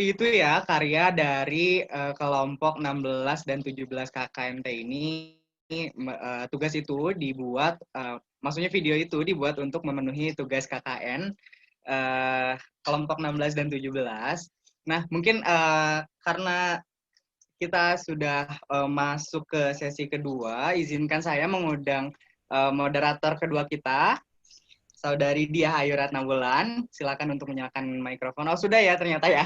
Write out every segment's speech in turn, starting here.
tadi itu ya karya dari kelompok 16 dan 17 KKNT ini. Tugas itu dibuat, maksudnya video itu dibuat untuk memenuhi tugas KKN kelompok 16 dan 17. Nah, mungkin karena kita sudah masuk ke sesi kedua, izinkan saya mengundang moderator kedua kita, Saudari Diah Ayu Ratnawulan. Silakan untuk menyalakan mikrofon. Oh, sudah ya ternyata ya.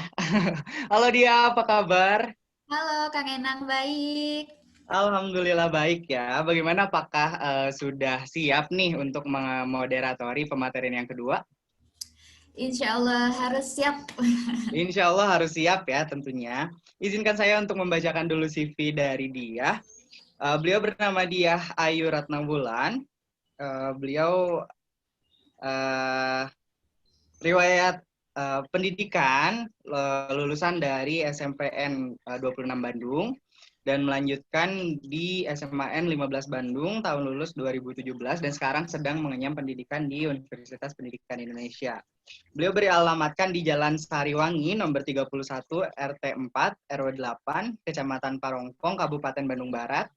Halo Diah, apa kabar? Halo Kang Enang, baik. Alhamdulillah baik ya. Bagaimana, apakah sudah siap nih untuk memoderatori pematerian yang kedua? Insya Allah harus siap. Insya Allah harus siap ya tentunya. Izinkan saya untuk membacakan dulu CV dari Diah. Beliau bernama Diah Ayu Ratnawulan. Beliau riwayat pendidikan lulusan dari SMPN 26 Bandung dan melanjutkan di SMAN 15 Bandung tahun lulus 2017 dan sekarang sedang mengenyam pendidikan di Universitas Pendidikan Indonesia. Beliau beralamatkan di Jalan Sariwangi nomor 31 RT 4 RW 8 Kecamatan Parongpong Kabupaten Bandung Barat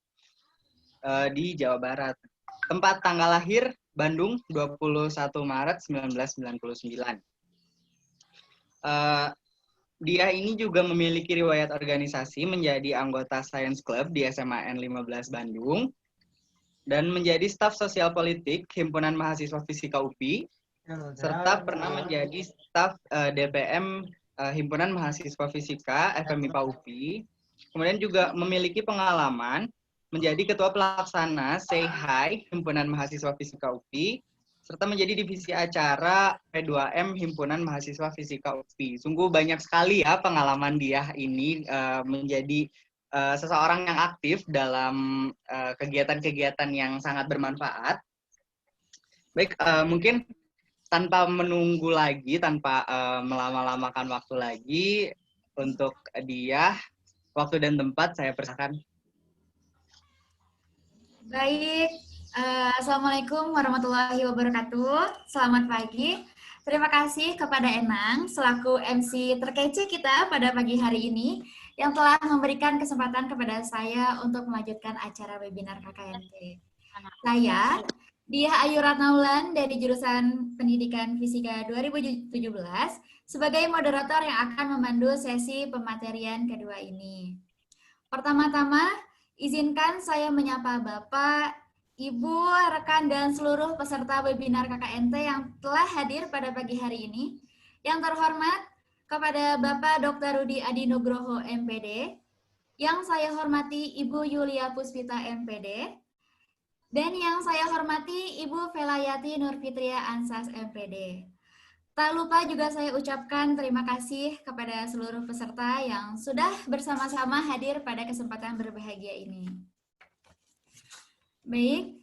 di Jawa Barat. Tempat tanggal lahir Bandung 21 Maret 1999. Dia ini juga memiliki riwayat organisasi menjadi anggota Science Club di SMAN 15 Bandung dan menjadi staf sosial politik Himpunan Mahasiswa Fisika UPI serta pernah menjadi staf DPM Himpunan Mahasiswa Fisika FMIPA UPI. Kemudian juga memiliki pengalaman menjadi ketua pelaksana Say Hi Himpunan Mahasiswa Fisika UPI serta menjadi divisi acara P2M Himpunan Mahasiswa Fisika UPI. Sungguh banyak sekali ya pengalaman dia ini menjadi seseorang yang aktif dalam kegiatan-kegiatan yang sangat bermanfaat. Baik, mungkin tanpa menunggu lagi, tanpa melama-lamakan waktu lagi, untuk dia, waktu dan tempat saya persilakan. Baik, Assalamualaikum warahmatullahi wabarakatuh. Selamat pagi. Terima kasih kepada Enang selaku MC terkece kita pada pagi hari ini yang telah memberikan kesempatan kepada saya untuk melanjutkan acara webinar KKNT. Saya Diah Ayu Ratnawulan dari jurusan Pendidikan Fisika 2017 sebagai moderator yang akan memandu sesi pematerian kedua ini. Pertama-tama, izinkan saya menyapa Bapak, Ibu, rekan, dan seluruh peserta webinar KKNT yang telah hadir pada pagi hari ini. Yang terhormat kepada Bapak Dr. Rudi Adi Nugroho, MPD, yang saya hormati Ibu Yulia Puspita, MPD, dan yang saya hormati Ibu Velayati Nurfitria Ansas, MPD. Tak lupa juga saya ucapkan terima kasih kepada seluruh peserta yang sudah bersama-sama hadir pada kesempatan berbahagia ini. Baik,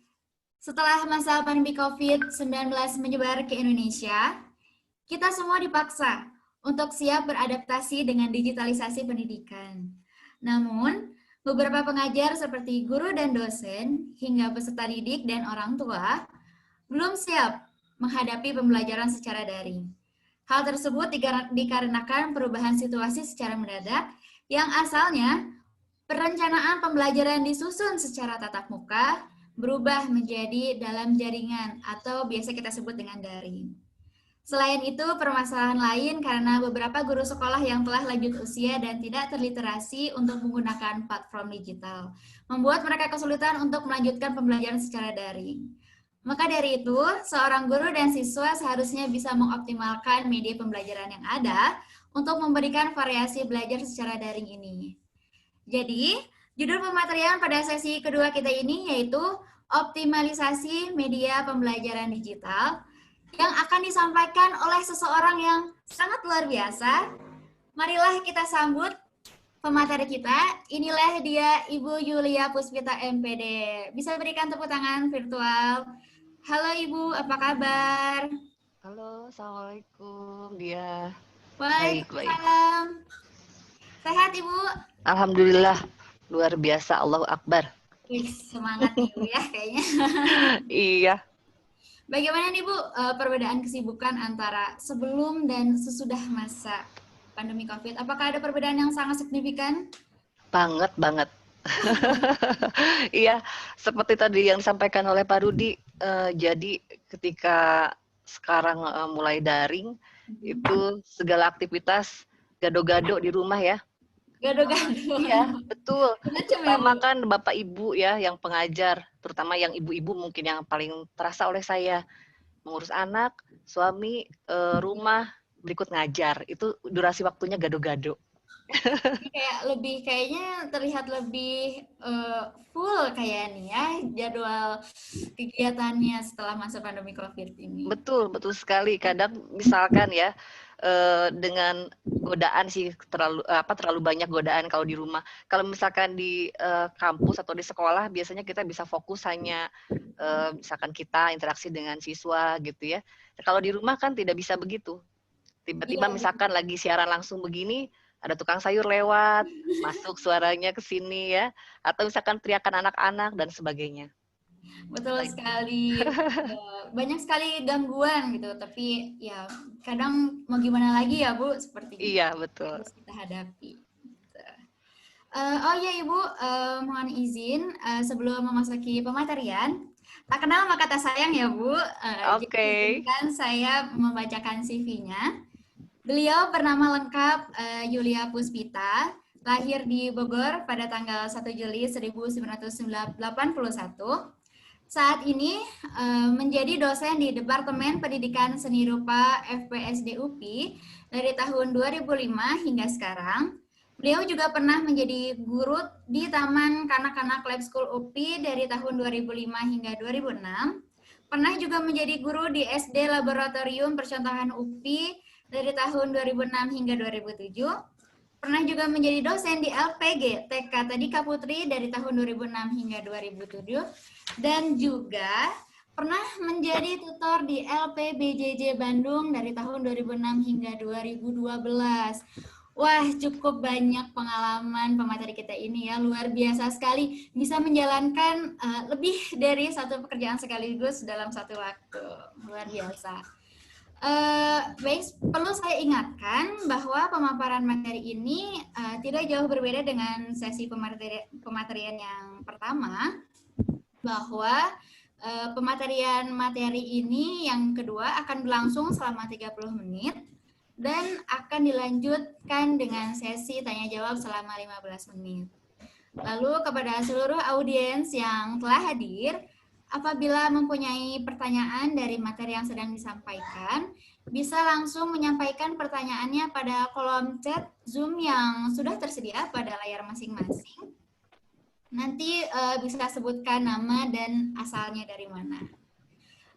setelah masa pandemi COVID-19 menyebar ke Indonesia, kita semua dipaksa untuk siap beradaptasi dengan digitalisasi pendidikan. Namun, beberapa pengajar seperti guru dan dosen, hingga peserta didik dan orang tua, belum siap menghadapi pembelajaran secara daring. Hal tersebut dikarenakan perubahan situasi secara mendadak yang asalnya perencanaan pembelajaran disusun secara tatap muka berubah menjadi dalam jaringan atau biasa kita sebut dengan daring. Selain itu, permasalahan lain karena beberapa guru sekolah yang telah lanjut usia dan tidak terliterasi untuk menggunakan platform digital, membuat mereka kesulitan untuk melanjutkan pembelajaran secara daring. Maka dari itu, seorang guru dan siswa seharusnya bisa mengoptimalkan media pembelajaran yang ada untuk memberikan variasi belajar secara daring ini. Jadi, judul pematerian pada sesi kedua kita ini yaitu optimalisasi media pembelajaran digital yang akan disampaikan oleh seseorang yang sangat luar biasa. Marilah kita sambut pemateri kita. Inilah dia Ibu Yulia Puspita, MPD. Bisa berikan tepuk tangan virtual. Halo Ibu, apa kabar? Halo, Assalamualaikum dia. Waalaikumsalam. Sehat Ibu? Alhamdulillah, luar biasa, Allahu Akbar. Wih, semangat Ibu ya kayaknya. Iya. Bagaimana nih Bu perbedaan kesibukan antara sebelum dan sesudah masa pandemi COVID? Apakah ada perbedaan yang sangat signifikan? Banget, banget. Iya, seperti tadi yang disampaikan oleh Pak Rudi, jadi ketika sekarang mulai daring, itu segala aktivitas gado-gado di rumah ya. Gado-gado. Iya, betul. Macam ya, Bu? Pertama kan Bapak Ibu ya yang pengajar, terutama yang ibu-ibu mungkin yang paling terasa oleh saya. Mengurus anak, suami, rumah, berikut ngajar. Itu durasi waktunya gado-gado. Ini kayak kayaknya terlihat lebih full kayak nih ya jadwal kegiatannya setelah masa pandemi COVID ini. Betul, betul sekali. Kadang misalkan ya, dengan godaan sih terlalu banyak godaan kalau di rumah. Kalau misalkan di kampus atau di sekolah biasanya kita bisa fokus hanya misalkan kita interaksi dengan siswa gitu ya. Kalau di rumah kan tidak bisa begitu. Tiba-tiba Iya, misalkan lagi siaran langsung begini, ada tukang sayur lewat, masuk suaranya ke sini ya, atau misalkan teriakan anak-anak dan sebagainya. betul sekali. Banyak sekali gangguan gitu, tapi ya kadang mau gimana lagi ya Bu, seperti itu Iya, betul. harus kita hadapi. Oh ya Ibu, mohon izin sebelum memasuki pematerian, tak kenal maka kata sayang ya Bu. Jadi Oke. izinkan saya membacakan CV-nya. Beliau bernama lengkap Yulia Puspita, lahir di Bogor pada tanggal 1 Juli 1981. Saat ini menjadi dosen di Departemen Pendidikan Seni Rupa FPSD UPI dari tahun 2005 hingga sekarang. Beliau juga pernah menjadi guru di Taman Kanak-Kanak Lab School UPI dari tahun 2005 hingga 2006. Pernah juga menjadi guru di SD Laboratorium Percontohan UPI dari tahun 2006 hingga 2007. Pernah juga menjadi dosen di LPG TK Tadika Putri dari tahun 2006 hingga 2007. Dan juga pernah menjadi tutor di LPBJJ Bandung dari tahun 2006 hingga 2012. Wah, cukup banyak pengalaman pemateri kita ini ya, luar biasa sekali. Bisa menjalankan lebih dari satu pekerjaan sekaligus dalam satu waktu. Luar biasa. Baik, perlu saya ingatkan bahwa pemaparan materi ini tidak jauh berbeda dengan sesi pematerian yang pertama, bahwa pematerian materi ini yang kedua akan berlangsung selama 30 menit dan akan dilanjutkan dengan sesi tanya jawab selama 15 menit. Lalu kepada seluruh audiens yang telah hadir, apabila mempunyai pertanyaan dari materi yang sedang disampaikan, bisa langsung menyampaikan pertanyaannya pada kolom chat Zoom yang sudah tersedia pada layar masing-masing. Nanti bisa sebutkan nama dan asalnya dari mana.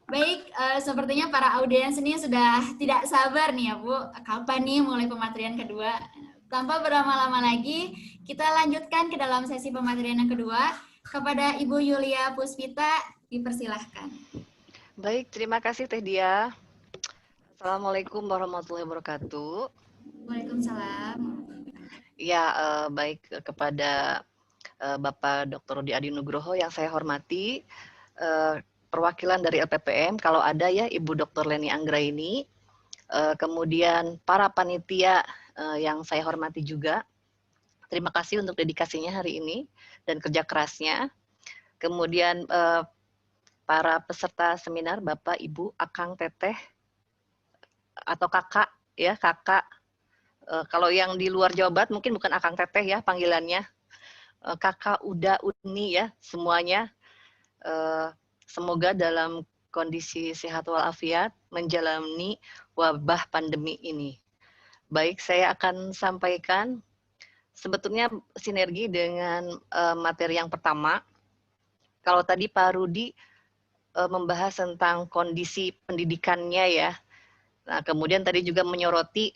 Baik, sepertinya para audiens ini sudah tidak sabar nih ya Bu, kapan nih mulai pematerian kedua. Tanpa berlama-lama lagi, kita lanjutkan ke dalam sesi pematerian yang kedua. Kepada Ibu Yulia Puspita, dipersilahkan. Baik, terima kasih Teh Dia. Assalamualaikum warahmatullahi wabarakatuh. Waalaikumsalam. Ya, baik kepada Bapak Dr. Rudi Adi Nugroho yang saya hormati, perwakilan dari LPPM, kalau ada ya Ibu Dr. Leni Anggraini, kemudian para panitia yang saya hormati juga. Terima kasih untuk dedikasinya hari ini dan kerja kerasnya. Kemudian para peserta seminar, Bapak, Ibu, Akang, Teteh, atau Kakak, ya Kakak. Kalau yang di luar Jawa Barat mungkin bukan Akang Teteh ya panggilannya. Kakak, Uda, Uni ya semuanya. Semoga dalam kondisi sehat walafiat menjalani wabah pandemi ini. Baik, saya akan sampaikan sebetulnya sinergi dengan materi yang pertama. Kalau tadi Pak Rudi membahas tentang kondisi pendidikannya ya. Nah, kemudian tadi juga menyoroti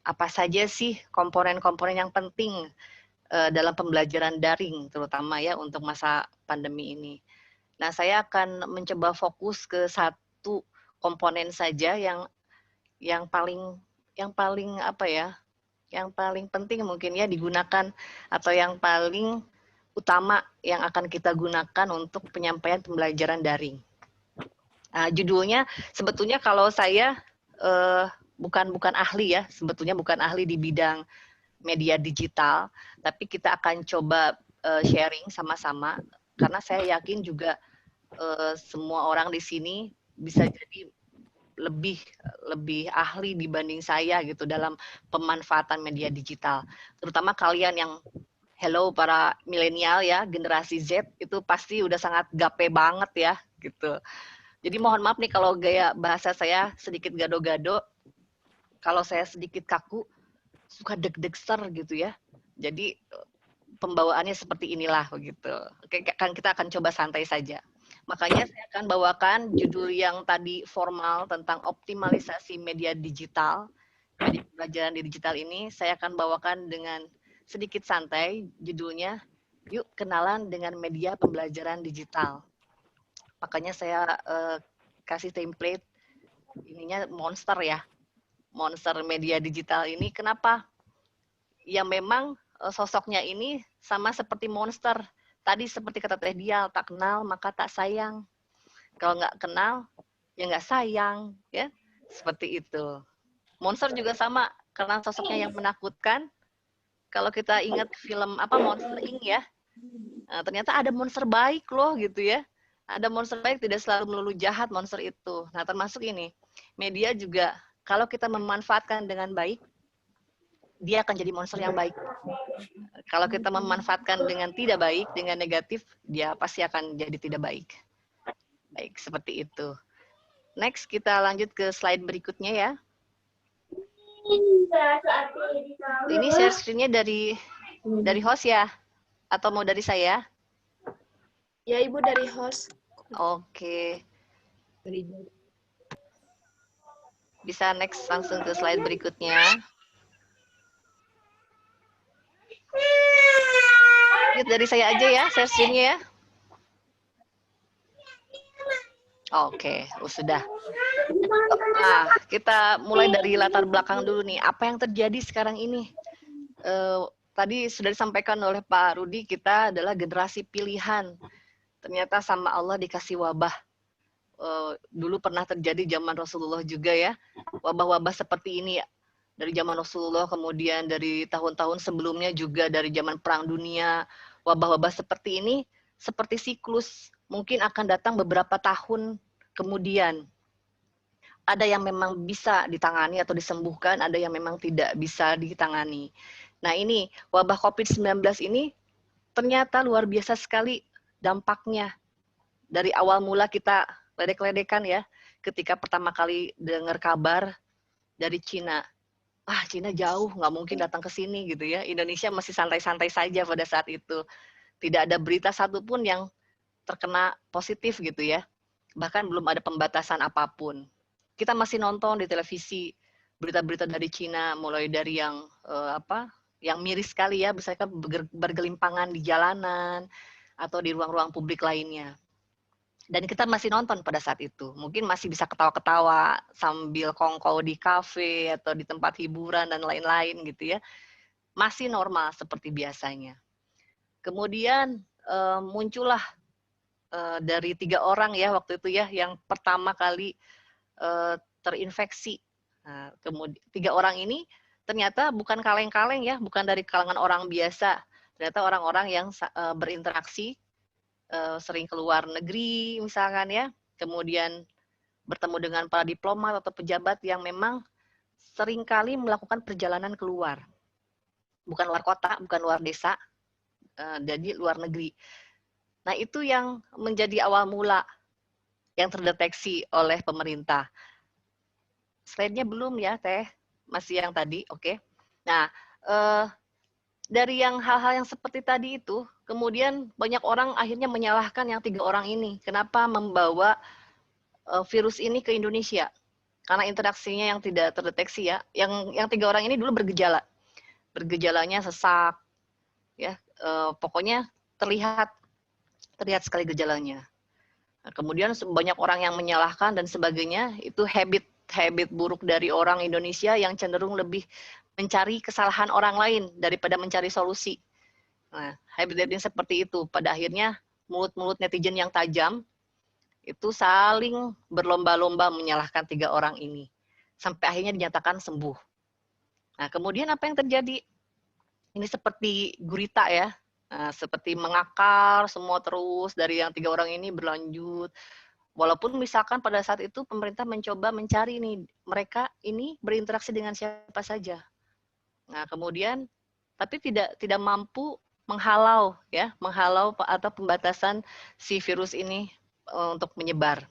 apa saja sih komponen-komponen yang penting dalam pembelajaran daring, terutama ya untuk masa pandemi ini. Nah, saya akan mencoba fokus ke satu komponen saja yang paling apa ya? Yang paling penting mungkin ya digunakan atau yang paling utama yang akan kita gunakan untuk penyampaian pembelajaran daring. Judulnya sebetulnya kalau saya bukan ahli ya, sebetulnya bukan ahli di bidang media digital, tapi kita akan coba sharing sama-sama karena saya yakin juga semua orang di sini bisa jadi lebih ahli dibanding saya gitu dalam pemanfaatan media digital. Terutama kalian yang hello para milenial ya, generasi Z itu pasti udah sangat gape banget ya gitu. Jadi mohon maaf nih kalau gaya bahasa saya sedikit gado-gado. Kalau saya sedikit kaku, suka deg-degser gitu ya. Jadi pembawaannya seperti inilah begitu. Oke, kan kita akan coba santai saja. Makanya saya akan bawakan judul yang tadi formal tentang optimalisasi media digital. Media pembelajaran di digital ini saya akan bawakan dengan sedikit santai, judulnya Yuk Kenalan dengan Media Pembelajaran Digital. Makanya saya kasih template ininya monster ya. Monster media digital ini kenapa? Ya memang sosoknya ini sama seperti monster. Tadi seperti kata Teh Dial, tak kenal maka tak sayang. Kalau nggak kenal, ya nggak sayang. Ya, seperti itu. Monster juga sama, karena sosoknya yang menakutkan. Kalau kita ingat film Monster Inc. ya, ternyata ada monster baik loh gitu ya. Ada monster baik, tidak selalu melulu jahat monster itu. Nah termasuk ini, media juga kalau kita memanfaatkan dengan baik, dia akan jadi monster yang baik. Kalau kita memanfaatkan dengan tidak baik, dengan negatif, dia pasti akan jadi tidak baik. Baik, seperti itu. Next, kita lanjut ke slide berikutnya ya. Ini share screen-nya dari host ya? Atau mau dari saya? Ya, Ibu dari host. Oke. Bisa next langsung ke slide berikutnya. Lihat dari saya aja ya, share screen-nya ya. Oke, sudah. Nah, kita mulai dari latar belakang dulu nih. Apa yang terjadi sekarang ini? Tadi sudah disampaikan oleh Pak Rudi, kita adalah generasi pilihan. Ternyata sama Allah dikasih wabah. Dulu pernah terjadi zaman Rasulullah juga ya. Wabah-wabah seperti ini ya. Dari zaman Rasulullah, kemudian dari tahun-tahun sebelumnya juga dari zaman Perang Dunia. Wabah-wabah seperti ini, seperti siklus. Mungkin akan datang beberapa tahun kemudian. Ada yang memang bisa ditangani atau disembuhkan, ada yang memang tidak bisa ditangani. Nah ini, wabah COVID-19 ini ternyata luar biasa sekali dampaknya. Dari awal mula kita ledek-ledekan ya, ketika pertama kali dengar kabar dari Cina. Cina jauh, nggak mungkin datang ke sini gitu ya. Indonesia masih santai-santai saja pada saat itu. Tidak ada berita satupun yang terkena positif gitu ya. Bahkan belum ada pembatasan apapun. Kita masih nonton di televisi berita-berita dari Cina, mulai dari yang yang miris sekali ya, misalkan bergelimpangan di jalanan atau di ruang-ruang publik lainnya. Dan kita masih nonton pada saat itu. Mungkin masih bisa ketawa-ketawa sambil kongkow di kafe atau di tempat hiburan dan lain-lain gitu ya. Masih normal seperti biasanya. Kemudian muncullah dari 3 orang ya waktu itu ya yang pertama kali terinfeksi. Nah, kemudian 3 orang ini ternyata bukan kaleng-kaleng ya, bukan dari kalangan orang biasa. Ternyata orang-orang yang berinteraksi sering keluar negeri misalkan ya, kemudian bertemu dengan para diplomat atau pejabat yang memang seringkali melakukan perjalanan keluar. Bukan luar kota, bukan luar desa, jadi luar negeri. Nah, itu yang menjadi awal mula yang terdeteksi oleh pemerintah. Slide-nya belum ya, Teh? Masih yang tadi, oke. Nah, dari yang hal-hal yang seperti tadi itu, kemudian banyak orang akhirnya menyalahkan yang 3 orang ini. Kenapa membawa virus ini ke Indonesia? Karena interaksinya yang tidak terdeteksi ya. Yang 3 orang ini dulu bergejala. Bergejalanya sesak, ya. Pokoknya terlihat sekali gejalanya. Nah, kemudian banyak orang yang menyalahkan dan sebagainya, itu habit buruk dari orang Indonesia yang cenderung lebih mencari kesalahan orang lain daripada mencari solusi. Nah, habit seperti itu. Pada akhirnya mulut-mulut netizen yang tajam itu saling berlomba-lomba menyalahkan 3 orang ini. sampai akhirnya dinyatakan sembuh. Nah, kemudian apa yang terjadi? Ini seperti gurita ya, seperti mengakar semua terus dari yang 3 orang ini berlanjut. Walaupun misalkan pada saat itu pemerintah mencoba mencari nih, mereka ini berinteraksi dengan siapa saja. Nah, kemudian tapi tidak mampu menghalau atau pembatasan si virus ini untuk menyebar.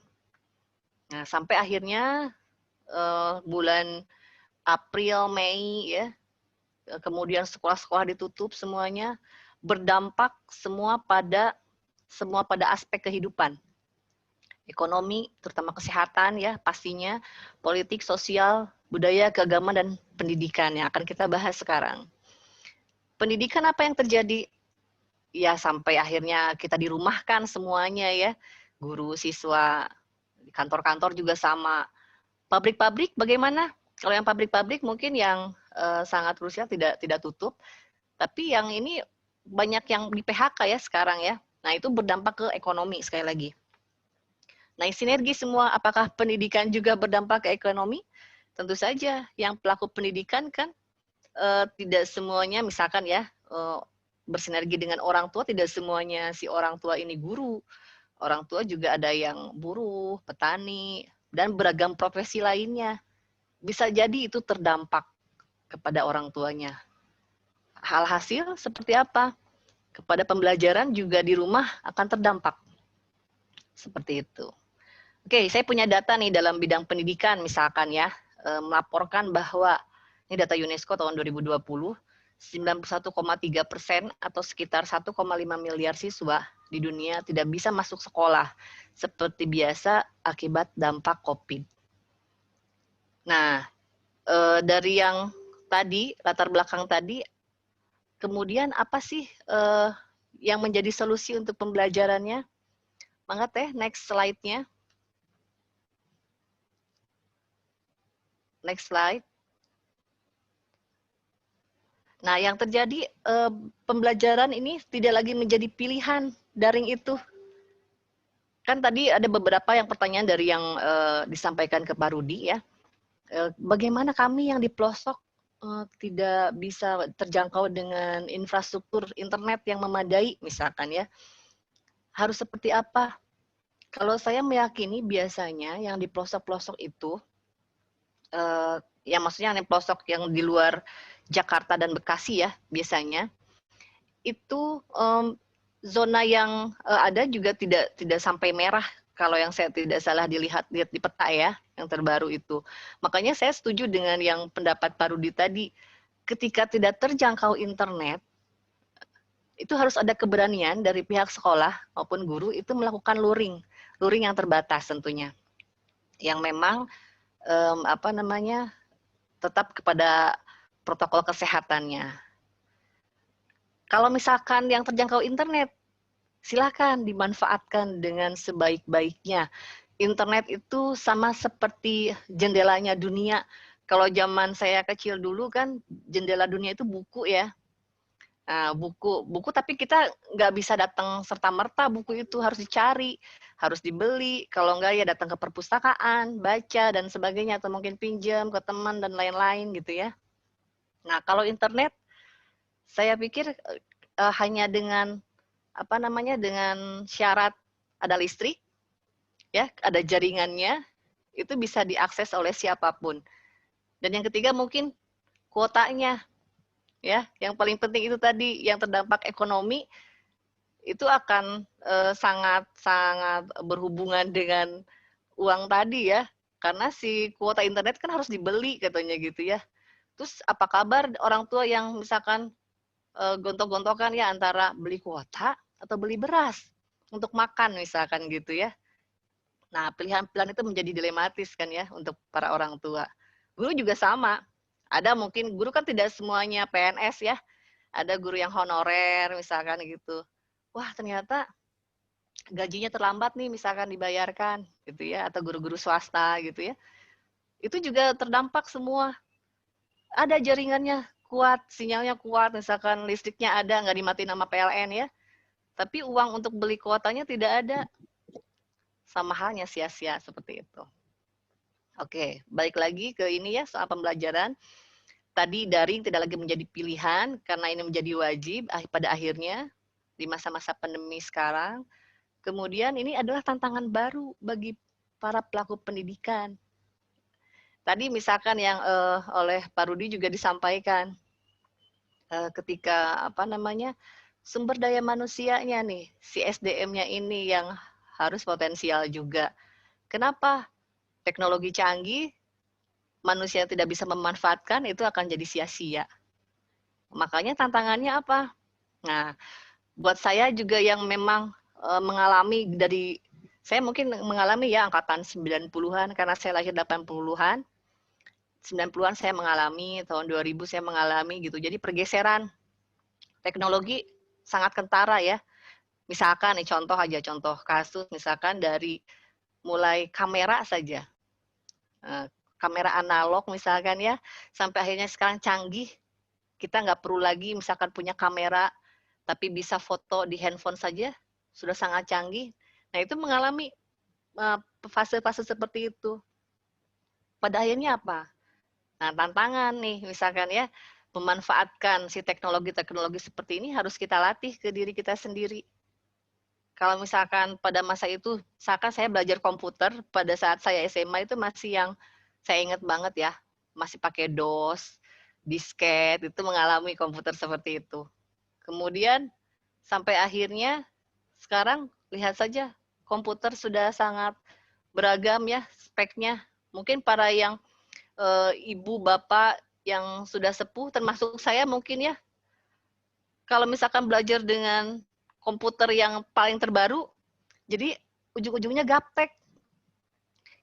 Nah, sampai akhirnya bulan April, Mei ya, kemudian sekolah-sekolah ditutup semuanya, berdampak semua pada aspek kehidupan. Ekonomi, terutama kesehatan ya pastinya, politik, sosial, budaya, keagamaan, dan pendidikan yang akan kita bahas sekarang. Pendidikan apa yang terjadi? Ya sampai akhirnya kita dirumahkan semuanya ya, guru, siswa, kantor-kantor juga sama. Pabrik-pabrik bagaimana? Kalau yang pabrik-pabrik mungkin yang sangat krusial tidak tutup, tapi yang ini banyak yang di PHK ya sekarang ya. Nah itu berdampak ke ekonomi sekali lagi. Nah, sinergi semua, apakah pendidikan juga berdampak ke ekonomi? Tentu saja, yang pelaku pendidikan kan tidak semuanya, misalkan ya, bersinergi dengan orang tua, tidak semuanya si orang tua ini guru. Orang tua juga ada yang buruh, petani, dan beragam profesi lainnya. Bisa jadi itu terdampak kepada orang tuanya. Hal hasil seperti apa? Kepada pembelajaran juga di rumah akan terdampak. Seperti itu. Oke, saya punya data nih dalam bidang pendidikan misalkan ya, melaporkan bahwa ini data UNESCO tahun 2020, 91,3% atau sekitar 1,5 miliar siswa di dunia tidak bisa masuk sekolah seperti biasa akibat dampak COVID. Nah, dari yang tadi, latar belakang tadi, kemudian apa sih yang menjadi solusi untuk pembelajarannya? Mangga Teh, next slide-nya. Next slide. Nah, yang terjadi pembelajaran ini tidak lagi menjadi pilihan daring itu. Kan tadi ada beberapa yang pertanyaan dari yang disampaikan ke Pak Rudi ya. Bagaimana kami yang di pelosok tidak bisa terjangkau dengan infrastruktur internet yang memadai misalkan ya. Harus seperti apa? Kalau saya meyakini biasanya yang di pelosok-pelosok itu yang maksudnya yang pelosok yang di luar Jakarta dan Bekasi ya biasanya itu zona yang ada juga tidak sampai merah kalau yang saya tidak salah lihat di peta ya yang terbaru itu. Makanya saya setuju dengan yang pendapat Pak Rudi tadi, ketika tidak terjangkau internet itu harus ada keberanian dari pihak sekolah maupun guru itu melakukan luring yang terbatas tentunya, yang memang tetap kepada protokol kesehatannya. Kalau misalkan yang terjangkau internet, silakan dimanfaatkan dengan sebaik-baiknya. Internet itu sama seperti jendelanya dunia. Kalau zaman saya kecil dulu kan jendela dunia itu buku ya. Nah, buku tapi kita nggak bisa datang serta-merta, buku itu harus dicari, harus dibeli, kalau enggak ya datang ke perpustakaan, baca dan sebagainya, atau mungkin pinjam ke teman dan lain-lain gitu ya. Nah, kalau internet, saya pikir hanya dengan dengan syarat ada listrik, ya, ada jaringannya, itu bisa diakses oleh siapapun. Dan yang ketiga mungkin kuotanya. Ya, yang paling penting itu tadi yang terdampak ekonomi itu akan sangat berhubungan dengan uang tadi ya, karena si kuota internet kan harus dibeli katanya gitu ya. Terus apa kabar orang tua yang misalkan gontok-gontokan ya antara beli kuota atau beli beras untuk makan misalkan gitu ya. Nah, pilihan-pilihan itu menjadi dilematis kan ya untuk para orang tua. Guru juga sama. Ada mungkin guru kan tidak semuanya PNS ya. Ada guru yang honorer misalkan gitu. Wah, ternyata gajinya terlambat nih misalkan dibayarkan gitu ya, atau guru-guru swasta gitu ya. Itu juga terdampak semua. Ada jaringannya kuat, sinyalnya kuat, misalkan listriknya ada, nggak dimatiin sama PLN ya. Tapi uang untuk beli kuotanya tidak ada. Sama halnya sia-sia seperti itu. Oke, balik lagi ke ini ya soal pembelajaran. Tadi daring tidak lagi menjadi pilihan karena ini menjadi wajib pada akhirnya di masa-masa pandemi sekarang. Kemudian ini adalah tantangan baru bagi para pelaku pendidikan. Tadi misalkan yang oleh Pak Rudi juga disampaikan ketika apa namanya sumber daya manusianya nih, si SDM-nya ini yang harus potensial juga. Kenapa? Teknologi canggih, manusia tidak bisa memanfaatkan, itu akan jadi sia-sia. Makanya tantangannya apa? Nah, buat saya juga yang memang mengalami saya mungkin mengalami ya angkatan 90-an, karena saya lahir 80-an, 90-an saya mengalami, tahun 2000 saya mengalami gitu. Jadi pergeseran teknologi sangat kentara ya. Misalkan nih contoh kasus misalkan dari mulai kamera saja. Kamera analog misalkan ya, sampai akhirnya sekarang canggih, kita nggak perlu lagi misalkan punya kamera, tapi bisa foto di handphone saja, sudah sangat canggih. Nah itu mengalami fase-fase seperti itu. Pada akhirnya apa? Nah tantangan nih misalkan ya, memanfaatkan si teknologi-teknologi seperti ini harus kita latih ke diri kita sendiri. Kalau misalkan pada masa itu, misalkan saya belajar komputer pada saat saya SMA itu masih yang saya ingat banget ya, masih pakai DOS, disket, itu mengalami komputer seperti itu. Kemudian sampai akhirnya sekarang lihat saja komputer sudah sangat beragam ya speknya. Mungkin para yang ibu bapak yang sudah sepuh termasuk saya mungkin ya, kalau misalkan belajar dengan komputer yang paling terbaru, jadi ujung-ujungnya gaptek.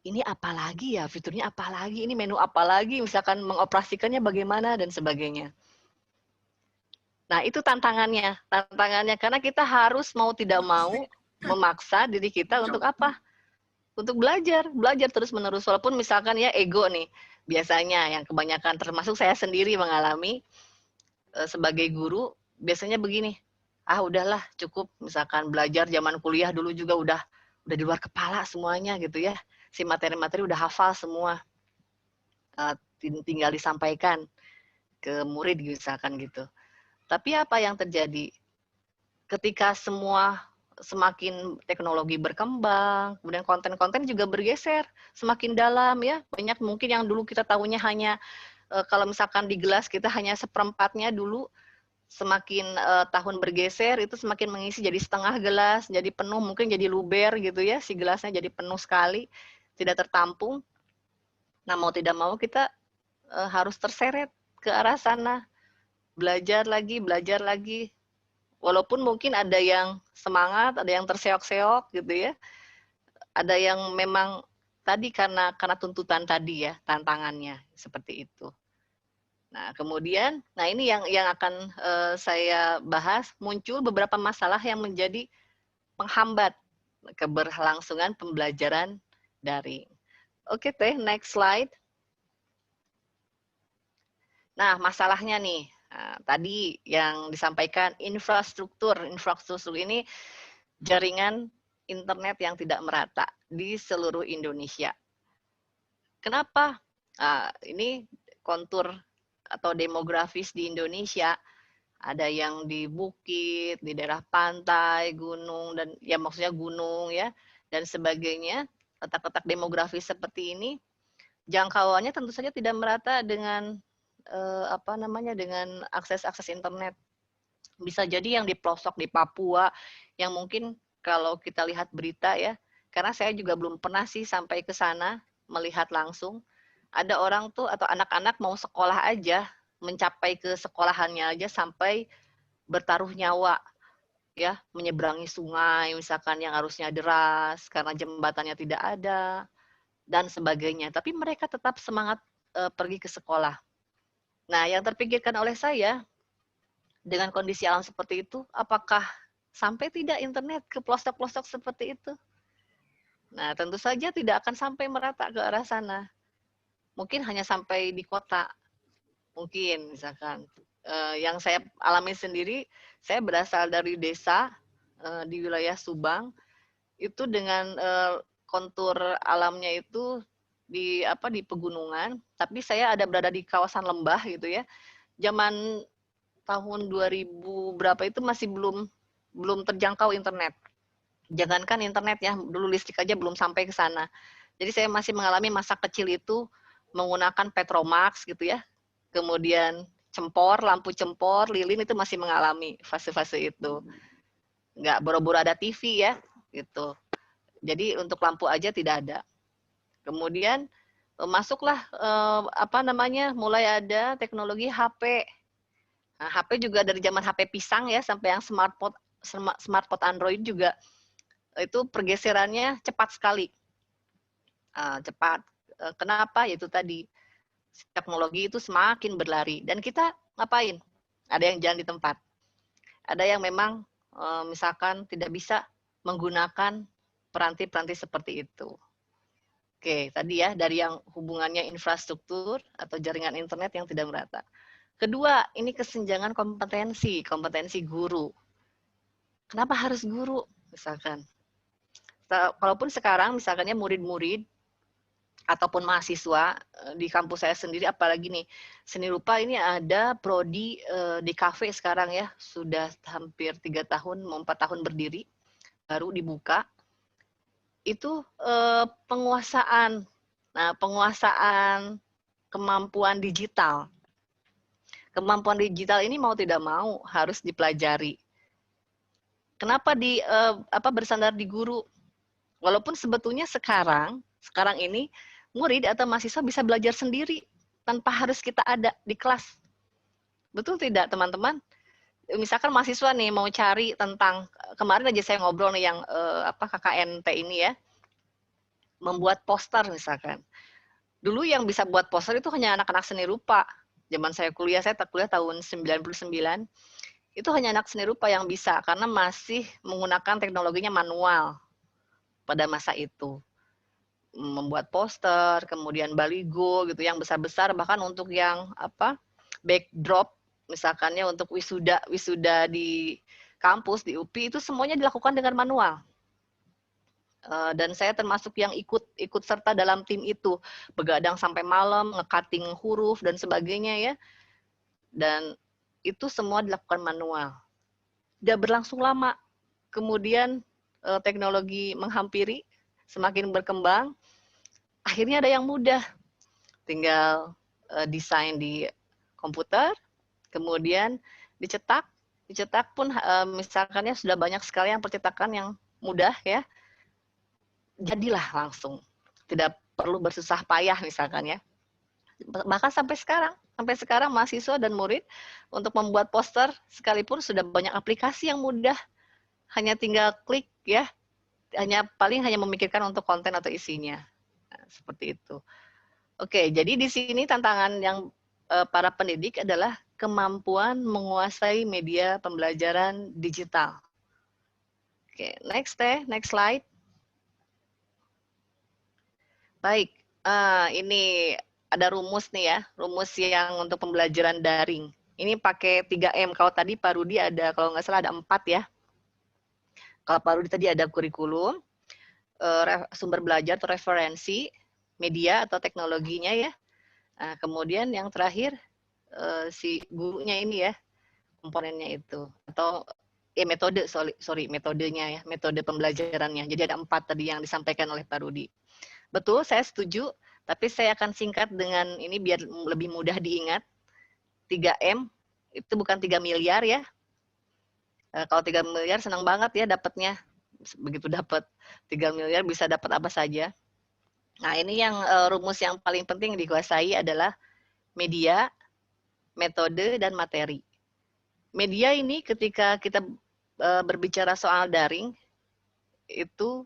Ini apa lagi ya, fiturnya apa lagi, ini menu apa lagi, misalkan mengoperasikannya bagaimana dan sebagainya. Nah, itu tantangannya karena kita harus mau tidak mau memaksa diri kita untuk apa? Untuk belajar terus-menerus. Walaupun misalkan ya ego nih, biasanya yang kebanyakan termasuk saya sendiri mengalami sebagai guru, biasanya begini, udahlah cukup misalkan belajar zaman kuliah dulu juga udah di luar kepala semuanya gitu ya. Si materi-materi udah hafal semua. Tinggal disampaikan ke murid misalkan gitu. Tapi apa yang terjadi? Ketika semua semakin teknologi berkembang, kemudian konten-konten juga bergeser, semakin dalam ya. Banyak mungkin yang dulu kita tahunya hanya kalau misalkan di gelas kita hanya seperempatnya dulu, semakin tahun bergeser itu semakin mengisi jadi setengah gelas, jadi penuh, mungkin jadi luber gitu ya, si gelasnya jadi penuh sekali, tidak tertampung. Nah mau tidak mau kita harus terseret ke arah sana, belajar lagi. Walaupun mungkin ada yang semangat, ada yang terseok-seok gitu ya, ada yang memang tadi karena tuntutan tadi ya, tantangannya seperti itu. Nah, kemudian, ini yang akan saya bahas, muncul beberapa masalah yang menjadi penghambat keberlangsungan pembelajaran daring. Oke, Teh, next slide. Nah, masalahnya nih, tadi yang disampaikan infrastruktur ini jaringan internet yang tidak merata di seluruh Indonesia. Kenapa? Ini kontur atau demografis di Indonesia, ada yang di bukit, di daerah pantai, gunung, dan ya maksudnya gunung ya, dan sebagainya. Letak-letak demografis seperti ini, jangkauannya tentu saja tidak merata dengan dengan akses internet. Bisa jadi yang di pelosok di Papua, yang mungkin kalau kita lihat berita ya, karena saya juga belum pernah sih sampai ke sana melihat langsung, ada orang tuh atau anak-anak mau sekolah aja, mencapai ke sekolahannya aja sampai bertaruh nyawa ya, menyeberangi sungai misalkan yang harusnya deras karena jembatannya tidak ada dan sebagainya. Tapi mereka tetap semangat pergi ke sekolah. Nah, yang terpikirkan oleh saya, dengan kondisi alam seperti itu, apakah sampai tidak internet ke pelosok-pelosok seperti itu? Nah, tentu saja tidak akan sampai merata ke arah sana. Mungkin hanya sampai di kota. Mungkin, misalkan. Yang saya alami sendiri, saya berasal dari desa di wilayah Subang, itu dengan kontur alamnya itu di pegunungan, tapi saya ada berada di kawasan lembah gitu ya. Zaman tahun 2000 berapa itu masih belum terjangkau internet. Jangankan internet ya, dulu listrik aja belum sampai ke sana. Jadi saya masih mengalami masa kecil itu menggunakan Petromax gitu ya. Kemudian lampu cempor, lilin itu masih mengalami fase-fase itu. Nggak boro-boro ada TV ya, gitu. Jadi untuk lampu aja tidak ada. Kemudian masuklah mulai ada teknologi HP. Nah, HP juga dari zaman HP pisang ya sampai yang smartphone Android juga itu pergeserannya cepat sekali. Cepat. Kenapa? Yaitu tadi teknologi itu semakin berlari dan kita ngapain? Ada yang jalan di tempat. Ada yang memang misalkan tidak bisa menggunakan peranti-peranti seperti itu. Oke, tadi ya dari yang hubungannya infrastruktur atau jaringan internet yang tidak merata. Kedua, ini kesenjangan kompetensi guru. Kenapa harus guru? Misalkan, kalaupun sekarang misalkannya murid-murid ataupun mahasiswa di kampus saya sendiri, apalagi nih seni rupa ini ada prodi di kafe sekarang ya, sudah hampir 3 tahun, mau 4 tahun berdiri, baru dibuka. Itu penguasaan. Nah, penguasaan kemampuan digital. Kemampuan digital ini mau tidak mau harus dipelajari. Kenapa bersandar di guru? Walaupun sebetulnya sekarang ini murid atau mahasiswa bisa belajar sendiri tanpa harus kita ada di kelas. Betul tidak, teman-teman? Misalkan mahasiswa nih mau cari tentang, kemarin aja saya ngobrol nih yang KKNT ini ya, membuat poster misalkan. Dulu yang bisa buat poster itu hanya anak-anak seni rupa. Zaman saya kuliah tahun 99, itu hanya anak seni rupa yang bisa, karena masih menggunakan teknologinya manual pada masa itu. Membuat poster, kemudian baligo gitu, yang besar-besar, bahkan untuk yang backdrop, misalkannya untuk wisuda di kampus, di UPI, itu semuanya dilakukan dengan manual. Dan saya termasuk yang ikut serta dalam tim itu, begadang sampai malam, nge-cutting huruf dan sebagainya ya. Dan itu semua dilakukan manual. Dia berlangsung lama. Kemudian teknologi menghampiri, semakin berkembang, akhirnya ada yang mudah. Tinggal desain di komputer, kemudian dicetak pun misalkannya sudah banyak sekali yang percetakan yang mudah ya. Jadilah langsung, tidak perlu bersusah payah misalkan ya. Bahkan sampai sekarang mahasiswa dan murid untuk membuat poster sekalipun sudah banyak aplikasi yang mudah, hanya tinggal klik ya, paling hanya memikirkan untuk konten atau isinya. Nah, seperti itu. Oke, jadi di sini tantangan yang para pendidik adalah kemampuan menguasai media pembelajaran digital. Oke, next slide. Baik, ini ada rumus nih ya, rumus yang untuk pembelajaran daring. Ini pakai 3M, kalau tadi Pak Rudi ada, kalau nggak salah ada 4 ya. Kalau Pak Rudi tadi ada kurikulum, sumber belajar atau referensi, media atau teknologinya ya. Nah, kemudian yang terakhir, si gurunya ini ya, komponennya itu. Atau metodenya ya, metode pembelajarannya. Jadi ada 4 tadi yang disampaikan oleh Pak Rudi. Betul, saya setuju, tapi saya akan singkat dengan ini biar lebih mudah diingat. 3M, itu bukan 3 miliar ya. Kalau 3 miliar senang banget ya dapatnya. Begitu dapat 3 miliar bisa dapat apa saja. Nah, ini yang rumus yang paling penting dikuasai adalah media, metode, dan materi. Media ini ketika kita berbicara soal daring, itu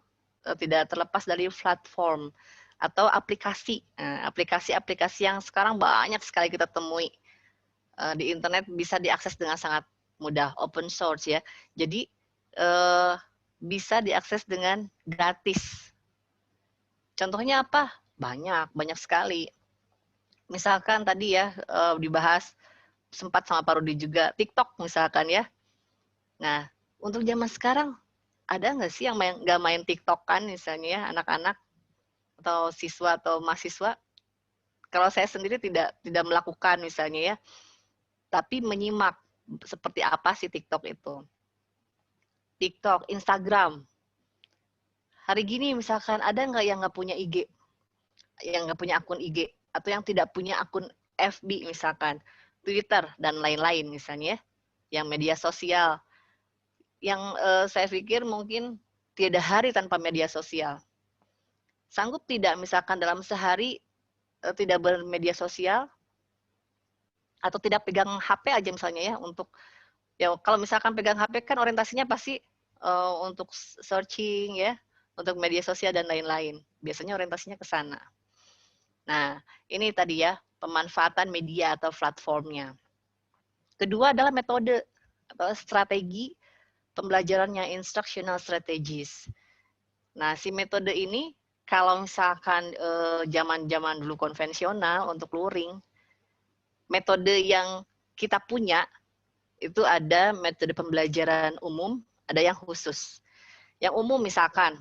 tidak terlepas dari platform atau aplikasi. Aplikasi-aplikasi yang sekarang banyak sekali kita temui di internet, bisa diakses dengan sangat mudah, open source ya. Jadi bisa diakses dengan gratis. Contohnya apa? Banyak sekali. Misalkan tadi ya dibahas sempat sama Pak Rudi juga, TikTok misalkan ya. Nah, untuk zaman sekarang ada nggak sih yang nggak main TikTok kan misalnya ya, anak-anak atau siswa atau mahasiswa, kalau saya sendiri tidak melakukan misalnya ya, tapi menyimak seperti apa sih TikTok itu. TikTok, Instagram. Hari gini misalkan ada nggak yang nggak punya IG, yang nggak punya akun IG, atau yang tidak punya akun FB misalkan, Twitter dan lain-lain misalnya, yang media sosial. Yang saya pikir mungkin tiada hari tanpa media sosial. Sanggup tidak misalkan dalam sehari tidak bermedia sosial atau tidak pegang HP aja misalnya ya, untuk ya kalau misalkan pegang HP kan orientasinya pasti untuk searching ya, untuk media sosial dan lain-lain. Biasanya orientasinya ke sana. Nah, ini tadi ya pemanfaatan media atau platformnya. Kedua adalah metode atau strategi pembelajarannya, instructional strategies. Nah, si metode ini kalau misalkan zaman-zaman dulu konvensional untuk luring, metode yang kita punya itu ada metode pembelajaran umum, ada yang khusus. Yang umum misalkan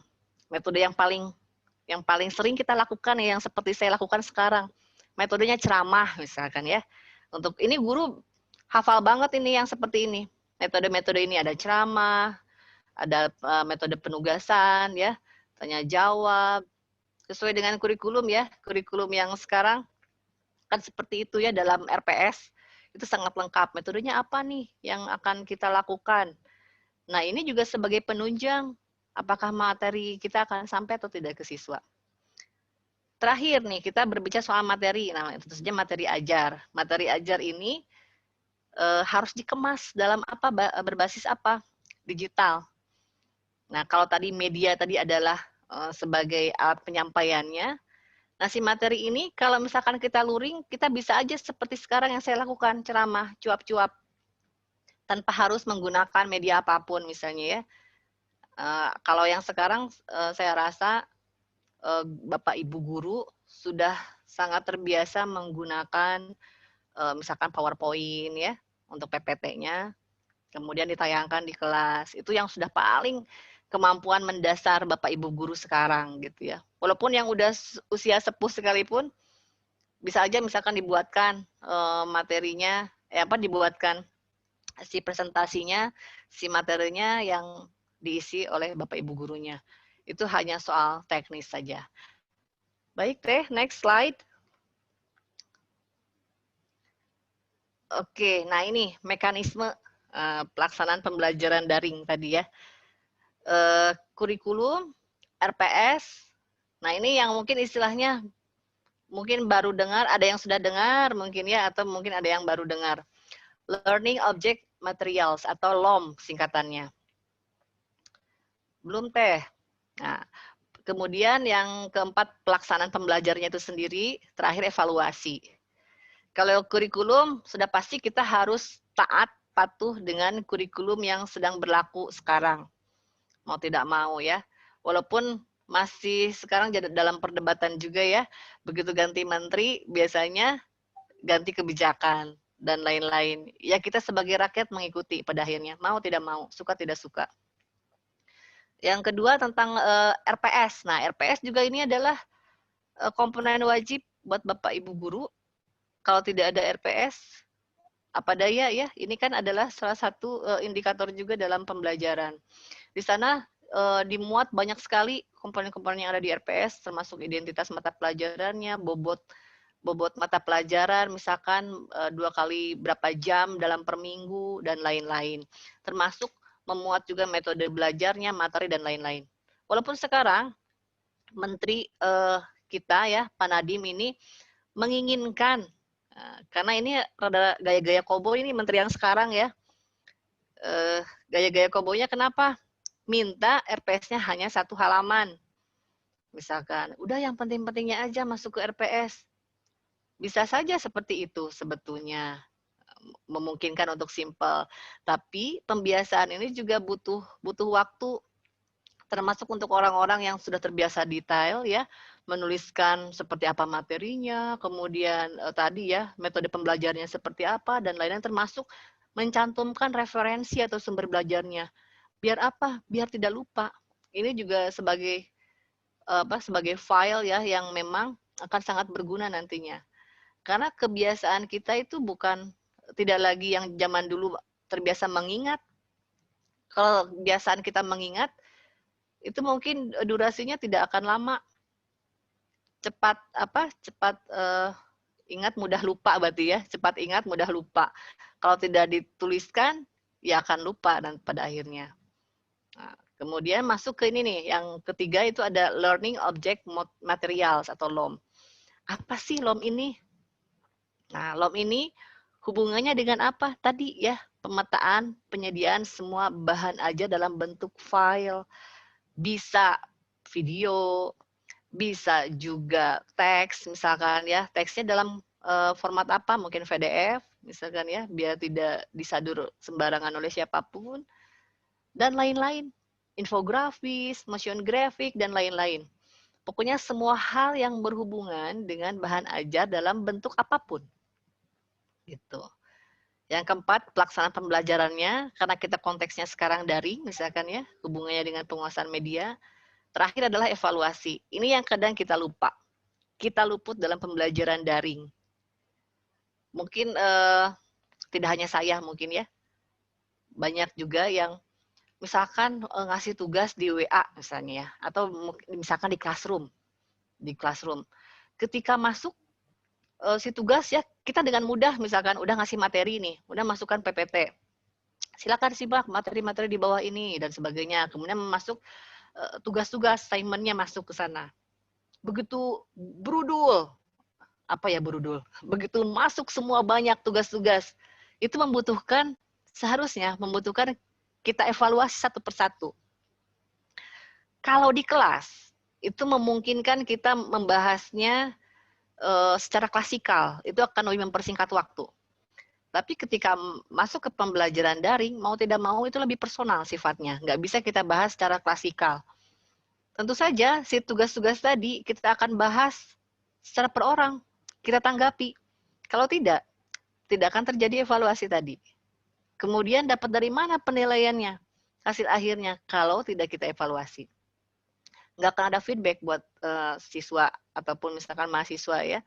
metode yang paling sering kita lakukan ya, yang seperti saya lakukan sekarang, metodenya ceramah misalkan ya. Untuk ini guru hafal banget ini yang seperti ini. Metode-metode ini ada ceramah, ada metode penugasan ya, tanya jawab, sesuai dengan kurikulum ya. Kurikulum yang sekarang kan seperti itu ya, dalam RPS itu sangat lengkap. Metodenya apa nih yang akan kita lakukan? Nah, ini juga sebagai penunjang apakah materi kita akan sampai atau tidak ke siswa. Terakhir nih, kita berbicara soal materi. Nah, itu saja materi ajar. Materi ajar ini harus dikemas dalam apa, berbasis apa? Digital. Nah, kalau tadi media tadi adalah sebagai alat penyampaiannya, nah si materi ini kalau misalkan kita luring, kita bisa aja seperti sekarang yang saya lakukan, ceramah, cuap-cuap, tanpa harus menggunakan media apapun misalnya ya. Kalau yang sekarang saya rasa Bapak Ibu guru sudah sangat terbiasa menggunakan misalkan PowerPoint ya untuk PPT-nya, kemudian ditayangkan di kelas. Itu yang sudah paling kemampuan mendasar Bapak Ibu guru sekarang gitu ya. Walaupun yang udah usia sepuh sekalipun bisa aja misalkan dibuatkan materinya, dibuatkan si presentasinya, si materinya yang diisi oleh Bapak Ibu gurunya. Itu hanya soal teknis saja. Baik Teh, next slide. Oke, nah ini mekanisme pelaksanaan pembelajaran daring tadi ya. Kurikulum, RPS. Nah ini yang mungkin istilahnya mungkin baru dengar, ada yang sudah dengar mungkin ya, atau mungkin ada yang baru dengar. Learning Object Materials atau LOM singkatannya. Belum Teh. Nah, kemudian yang keempat pelaksanaan pembelajarannya itu sendiri, terakhir evaluasi. Kalau kurikulum sudah pasti kita harus taat, patuh dengan kurikulum yang sedang berlaku sekarang. Mau tidak mau ya. Walaupun masih sekarang dalam perdebatan juga ya, begitu ganti menteri biasanya ganti kebijakan dan lain-lain. Ya kita sebagai rakyat mengikuti pada akhirnya, mau tidak mau, suka tidak suka. Yang kedua tentang RPS. Nah, RPS juga ini adalah komponen wajib buat Bapak Ibu guru. Kalau tidak ada RPS, apa daya ya, ini kan adalah salah satu indikator juga dalam pembelajaran. Di sana dimuat banyak sekali komponen-komponen yang ada di RPS, termasuk identitas mata pelajarannya, bobot mata pelajaran, misalkan 2 kali berapa jam dalam per minggu, dan lain-lain. Termasuk memuat juga metode belajarnya, materi, dan lain-lain. Walaupun sekarang Menteri kita ya, Pak Nadiem ini menginginkan, karena ini rada gaya-gaya koboi ini Menteri yang sekarang ya, gaya-gaya koboinya kenapa? Minta RPS-nya hanya 1 halaman. Misalkan, udah yang penting-pentingnya aja masuk ke RPS. Bisa saja seperti itu sebetulnya, memungkinkan untuk simple. Tapi pembiasaan ini juga butuh waktu, termasuk untuk orang-orang yang sudah terbiasa detail ya, menuliskan seperti apa materinya, kemudian tadi ya metode pembelajarannya seperti apa, dan lain-lain, termasuk mencantumkan referensi atau sumber belajarnya. Biar apa? Biar tidak lupa. Ini juga sebagai sebagai file ya yang memang akan sangat berguna nantinya. Karena kebiasaan kita itu bukan tidak lagi yang zaman dulu terbiasa mengingat. Kalau kebiasaan kita mengingat, itu mungkin durasinya tidak akan lama. Cepat ingat mudah lupa berarti ya. Cepat ingat mudah lupa. Kalau tidak dituliskan, ya akan lupa dan pada akhirnya. Nah, kemudian masuk ke ini nih, yang ketiga itu ada Learning Object Materials atau LOM. Apa sih LOM ini? Nah, LOM ini hubungannya dengan apa? Tadi ya, pemetaan, penyediaan semua bahan ajar dalam bentuk file. Bisa video, bisa juga teks, misalkan ya, teksnya dalam format apa? Mungkin PDF, misalkan ya, biar tidak disadur sembarangan oleh siapapun, dan lain-lain. Infografis, motion graphic, dan lain-lain. Pokoknya semua hal yang berhubungan dengan bahan ajar dalam bentuk apapun. Gitu. Yang keempat, pelaksanaan pembelajarannya, karena kita konteksnya sekarang daring, misalkan ya, hubungannya dengan penguasaan media. Terakhir adalah evaluasi. Ini yang kadang kita lupa. Kita luput dalam pembelajaran daring. Mungkin tidak hanya saya mungkin ya. Banyak juga yang misalkan ngasih tugas di WA misalnya ya, atau misalkan di classroom. Ketika masuk si tugas ya, kita dengan mudah misalkan udah ngasih materi nih, udah masukkan PPT. Silakan simak materi-materi di bawah ini dan sebagainya. Kemudian masuk tugas-tugas, assignment-nya masuk ke sana. Begitu berudul, begitu masuk semua banyak tugas-tugas, itu seharusnya membutuhkan kita evaluasi satu persatu. Kalau di kelas, itu memungkinkan kita membahasnya secara klasikal, itu akan lebih mempersingkat waktu. Tapi ketika masuk ke pembelajaran daring, mau tidak mau itu lebih personal sifatnya. Nggak bisa kita bahas secara klasikal. Tentu saja, si tugas-tugas tadi kita akan bahas secara per orang. Kita tanggapi. Kalau tidak akan terjadi evaluasi tadi. Kemudian dapat dari mana penilaiannya? Hasil akhirnya, kalau tidak kita evaluasi. Nggak akan ada feedback buat siswa ataupun misalkan mahasiswa ya.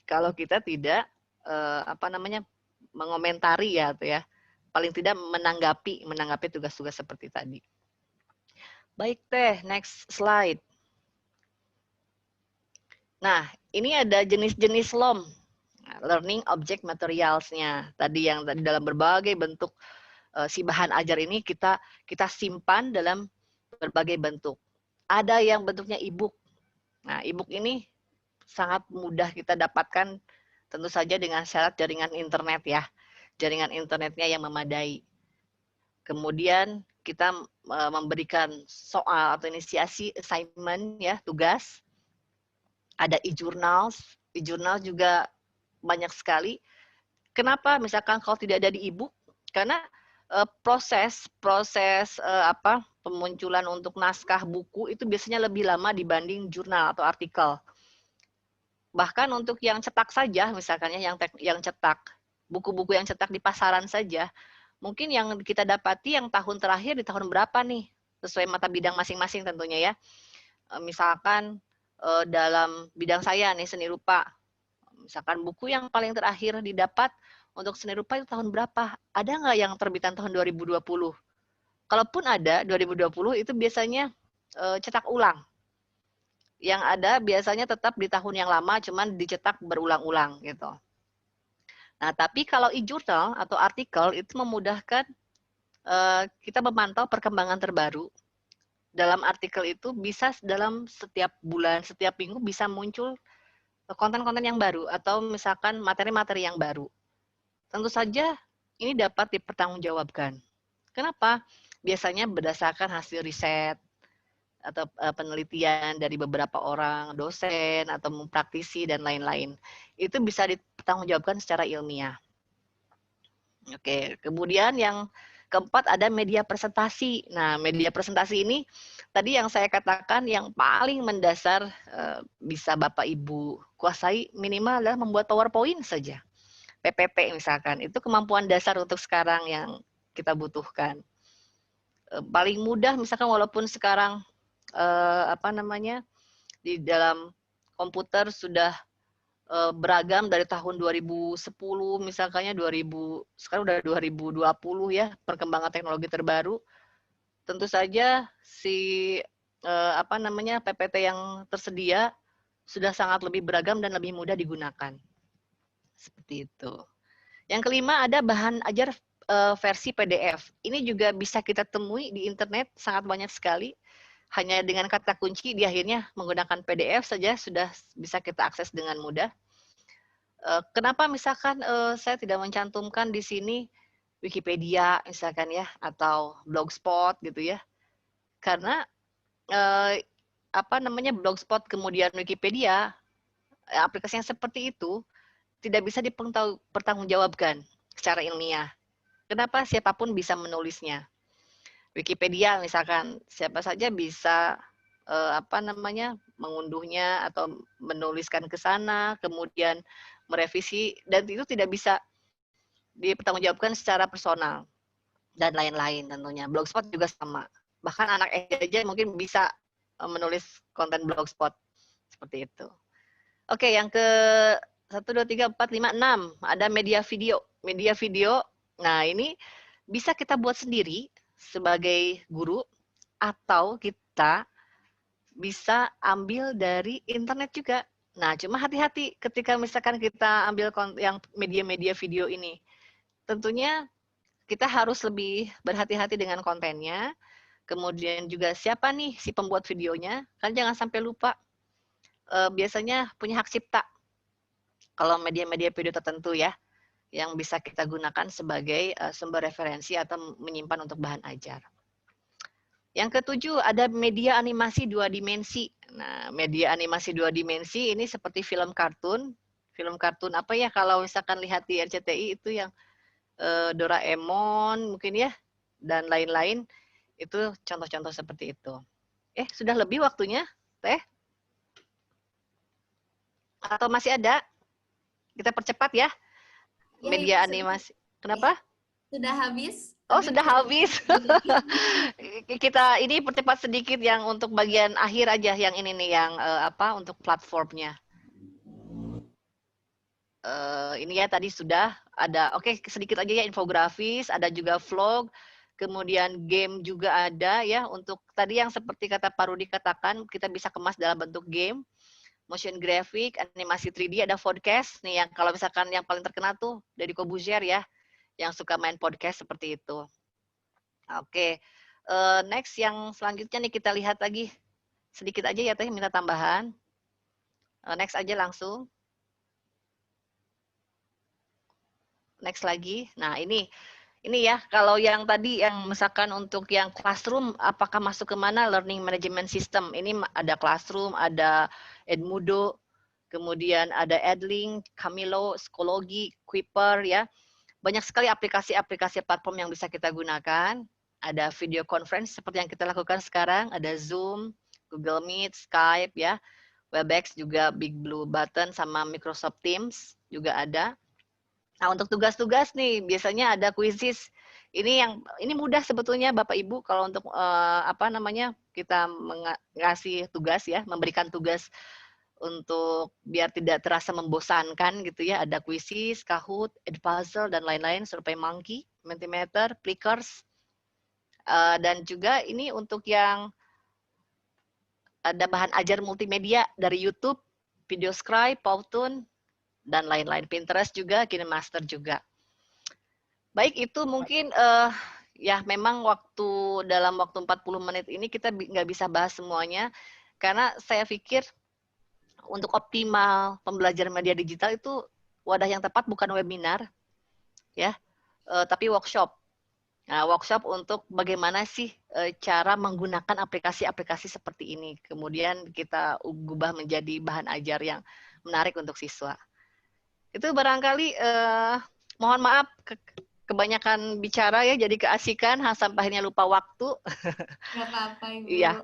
Kalau kita tidak mengomentari ya, tuh ya, paling tidak menanggapi tugas-tugas seperti tadi. Baik teh, next slide. Nah, ini ada jenis-jenis LOM, Learning Object Materials-nya. Tadi yang dalam berbagai bentuk si bahan ajar ini kita simpan dalam berbagai bentuk. Ada yang bentuknya e-book. Nah, e-book ini sangat mudah kita dapatkan tentu saja dengan syarat jaringan internet ya. Jaringan internetnya yang memadai. Kemudian kita memberikan soal atau inisiasi assignment ya, tugas. Ada e-journals. E-journal juga banyak sekali. Kenapa? Misalkan kalau tidak ada di e-book, karena proses pemunculan untuk naskah buku itu biasanya lebih lama dibanding jurnal atau artikel. Bahkan untuk yang cetak saja, misalkan yang cetak, buku-buku yang cetak di pasaran saja, mungkin yang kita dapati yang tahun terakhir di tahun berapa nih, sesuai mata bidang masing-masing tentunya ya. Misalkan dalam bidang saya nih, seni rupa, misalkan buku yang paling terakhir didapat untuk seni rupa itu tahun berapa? Ada nggak yang terbitan tahun 2020? Kalaupun ada, 2020 itu biasanya cetak ulang. Yang ada biasanya tetap di tahun yang lama, cuman dicetak berulang-ulang gitu. Nah, tapi kalau e-journal atau artikel itu memudahkan kita memantau perkembangan terbaru. Dalam artikel itu bisa dalam setiap bulan, setiap minggu bisa muncul konten-konten yang baru atau misalkan materi-materi yang baru. Tentu saja ini dapat dipertanggungjawabkan. Kenapa? Biasanya berdasarkan hasil riset atau penelitian dari beberapa orang, dosen atau praktisi dan lain-lain. Itu bisa dipertanggungjawabkan secara ilmiah. Oke, kemudian yang keempat ada media presentasi. Nah, media presentasi ini tadi yang saya katakan yang paling mendasar bisa Bapak Ibu kuasai minimal adalah membuat PowerPoint saja. PPT misalkan, itu kemampuan dasar untuk sekarang yang kita butuhkan. Paling mudah misalkan walaupun sekarang apa namanya, di dalam komputer sudah beragam dari tahun 2010 misalkannya 2000, sekarang udah 2020 ya, perkembangan teknologi terbaru. Tentu saja si apa namanya, PPT yang tersedia sudah sangat lebih beragam dan lebih mudah digunakan. Seperti itu. Yang kelima, ada bahan ajar versi PDF. Ini juga bisa kita temui di internet sangat banyak sekali. Hanya dengan kata kunci di akhirnya menggunakan PDF saja sudah bisa kita akses dengan mudah. Kenapa misalkan saya tidak mencantumkan di sini Wikipedia misalkan ya, atau Blogspot gitu ya? Karena apa namanya, Blogspot kemudian Wikipedia, aplikasi yang seperti itu tidak bisa dipertanggungjawabkan secara ilmiah. Kenapa? Siapapun bisa menulisnya. Wikipedia misalkan, siapa saja bisa apa namanya, mengunduhnya atau menuliskan ke sana, kemudian merevisi, dan itu tidak bisa dipertanggungjawabkan secara personal dan lain-lain tentunya. Blogspot juga sama. Bahkan anak SD aja mungkin bisa menulis konten Blogspot seperti itu. Oke, yang ke 1, 2, 3, 4, 5, 6 ada media video. Media video, nah ini bisa kita buat sendiri sebagai guru atau kita bisa ambil dari internet juga. Nah, cuma hati-hati ketika misalkan kita ambil yang media-media video ini. Tentunya kita harus lebih berhati-hati dengan kontennya. Kemudian juga siapa nih si pembuat videonya. Kan jangan sampai lupa, biasanya punya hak cipta. Kalau media-media video tertentu ya, yang bisa kita gunakan sebagai sumber referensi atau menyimpan untuk bahan ajar. Yang ketujuh, ada media animasi 2 dimensi. Nah, media animasi 2 dimensi ini seperti film kartun. Film kartun apa ya, kalau misalkan lihat di RCTI itu yang Doraemon mungkin ya, dan lain-lain, itu contoh-contoh seperti itu. Sudah lebih waktunya, Teh? Atau masih ada? Kita percepat ya. Ya, Media Ibu, animasi. Kenapa? sudah habis. Oh, Tapi sudah habis. Kita ini percepat sedikit yang untuk bagian akhir aja, yang ini nih, yang apa, untuk platformnya. Ini ya tadi sudah ada. Oke, sedikit aja ya infografis, ada juga vlog, kemudian game juga ada ya, untuk tadi yang seperti kata Pak Rudi katakan, kita bisa kemas dalam bentuk game, motion graphic, animasi 3D, ada podcast nih, yang kalau misalkan yang paling terkenal tuh dari Corbuzier ya, yang suka main podcast seperti itu. Oke, next yang selanjutnya nih kita lihat lagi sedikit aja ya Teh, minta tambahan. Next aja langsung. Next lagi. Nah ini ya, kalau yang tadi yang misalkan untuk yang classroom, apakah masuk ke mana learning management system? Ini ada classroom, ada Edmodo, kemudian ada Edlink, Camilo, Skologi, Kuiper ya. Banyak sekali aplikasi-aplikasi platform yang bisa kita gunakan. Ada video conference seperti yang kita lakukan sekarang, ada Zoom, Google Meet, Skype ya, Webex juga, Big Blue Button sama Microsoft Teams juga ada. Nah, untuk tugas-tugas nih biasanya ada quizzes. Ini mudah sebetulnya Bapak Ibu kalau untuk apa namanya, kita ngasih tugas ya, memberikan tugas untuk biar tidak terasa membosankan gitu ya. Ada quizzes, Kahoot, Edpuzzle dan lain-lain, SurveyMonkey, Mentimeter, Plickers. Dan juga ini untuk yang ada bahan ajar multimedia dari YouTube, Videoscribe, Powtoon, dan lain-lain. Pinterest juga, KineMaster juga. Baik, itu mungkin ya memang dalam waktu 40 menit ini kita nggak bisa bahas semuanya, karena saya pikir untuk optimal pembelajaran media digital itu wadah yang tepat bukan webinar, ya, tapi workshop. Nah, workshop untuk bagaimana sih cara menggunakan aplikasi-aplikasi seperti ini. Kemudian kita ubah menjadi bahan ajar yang menarik untuk siswa. Itu barangkali mohon maaf kebanyakan bicara ya, jadi keasikan sampai akhirnya lupa waktu. Nggak apa-apa, Ibu. Iya.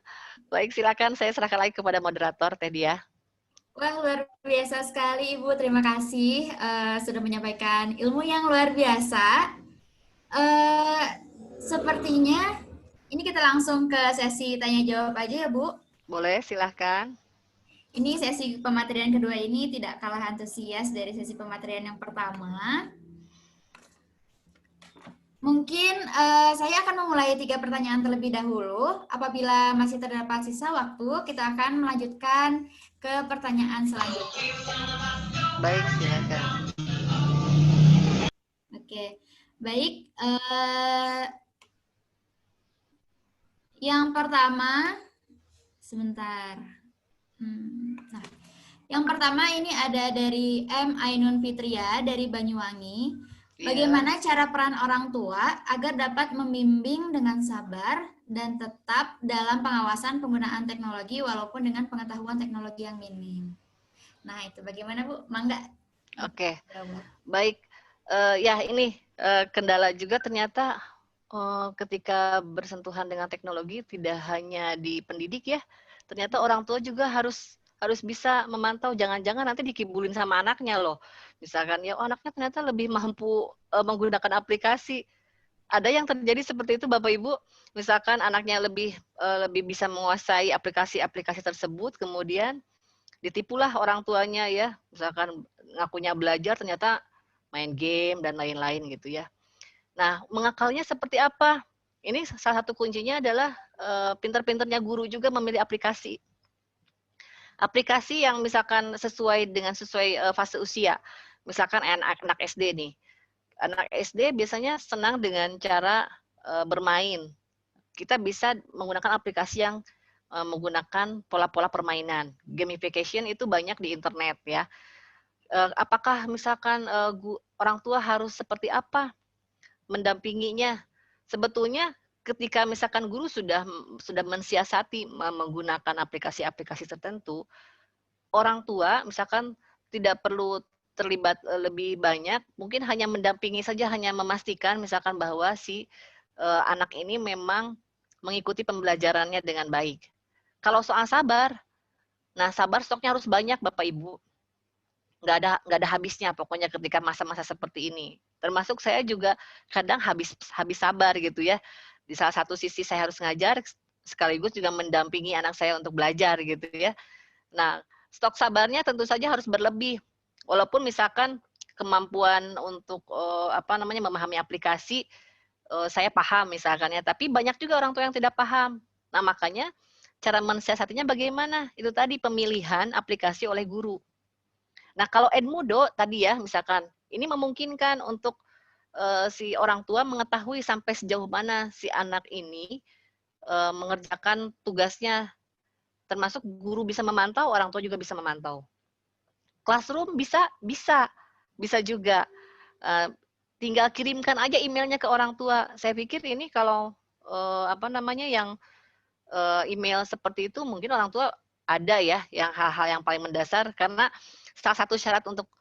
Baik, silakan saya serahkan lagi kepada moderator Teh Dia. Wah, luar biasa sekali Ibu. Terima kasih sudah menyampaikan ilmu yang luar biasa. Sepertinya ini kita langsung ke sesi tanya jawab aja ya, Bu. Boleh, silahkan. Ini sesi pematerian kedua ini tidak kalah antusias dari sesi pematerian yang pertama. Mungkin saya akan memulai 3 pertanyaan terlebih dahulu. Apabila masih terdapat sisa waktu, kita akan melanjutkan ke pertanyaan selanjutnya. Baik, silakan. Oke, baik. Yang pertama, sebentar. Nah, yang pertama ini ada dari M. Ainun Fitria dari Banyuwangi. Bagaimana cara peran orang tua agar dapat membimbing dengan sabar dan tetap dalam pengawasan penggunaan teknologi walaupun dengan pengetahuan teknologi yang minim. Nah, itu bagaimana, Bu? Mangga. Oke, baik. Ya, ini kendala juga ternyata ketika bersentuhan dengan teknologi tidak hanya di pendidik ya, ternyata orang tua juga harus bisa memantau, jangan-jangan nanti dikibulin sama anaknya loh. Misalkan ya, anaknya ternyata lebih mampu menggunakan aplikasi. Ada yang terjadi seperti itu Bapak Ibu, misalkan anaknya lebih bisa menguasai aplikasi-aplikasi tersebut, kemudian ditipulah orang tuanya ya, misalkan ngakunya belajar ternyata main game dan lain-lain gitu ya. Nah, mengakalnya seperti apa? Ini salah satu kuncinya adalah pinter-pinternya guru juga memilih aplikasi. Aplikasi yang misalkan sesuai fase usia. Misalkan anak SD nih. Anak SD biasanya senang dengan cara bermain. Kita bisa menggunakan aplikasi yang menggunakan pola-pola permainan. Gamification itu banyak di internet ya. Apakah misalkan orang tua harus seperti apa mendampinginya? Sebetulnya ketika misalkan guru sudah mensiasati menggunakan aplikasi-aplikasi tertentu, orang tua misalkan tidak perlu terlibat lebih banyak, mungkin hanya mendampingi saja, hanya memastikan misalkan bahwa si anak ini memang mengikuti pembelajarannya dengan baik. Kalau soal sabar, nah sabar stoknya harus banyak Bapak Ibu. Nggak ada habisnya pokoknya ketika masa-masa seperti ini. Termasuk saya juga kadang habis sabar gitu ya. Di salah satu sisi saya harus ngajar, sekaligus juga mendampingi anak saya untuk belajar gitu ya. Nah, stok sabarnya tentu saja harus berlebih. Walaupun misalkan kemampuan untuk memahami aplikasi saya paham misalkan ya, tapi banyak juga orang tua yang tidak paham. Nah, makanya cara mensiasatinya bagaimana? Itu tadi pemilihan aplikasi oleh guru. Nah, kalau Edmudo tadi ya, misalkan ini memungkinkan untuk si orang tua mengetahui sampai sejauh mana si anak ini mengerjakan tugasnya, termasuk guru bisa memantau, orang tua juga bisa memantau. Classroom bisa juga. Tinggal kirimkan aja emailnya ke orang tua. Saya pikir ini kalau yang email seperti itu mungkin orang tua ada ya, yang hal-hal yang paling mendasar, karena salah satu syarat untuk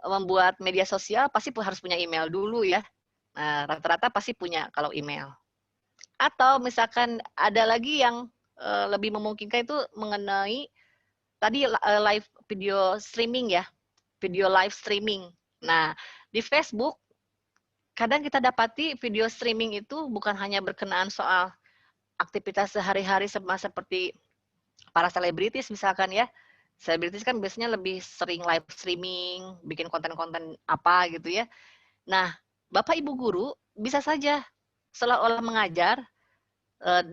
membuat media sosial pasti harus punya email dulu ya. Nah, rata-rata pasti punya kalau email. Atau misalkan ada lagi yang lebih memungkinkan itu mengenai tadi live video streaming ya, video live streaming. Nah, di Facebook kadang kita dapati video streaming itu bukan hanya berkenaan soal aktivitas sehari-hari seperti para selebritis misalkan ya. Selebritis kan biasanya lebih sering live streaming, bikin konten-konten apa gitu ya. Nah, Bapak Ibu guru bisa saja seolah-olah mengajar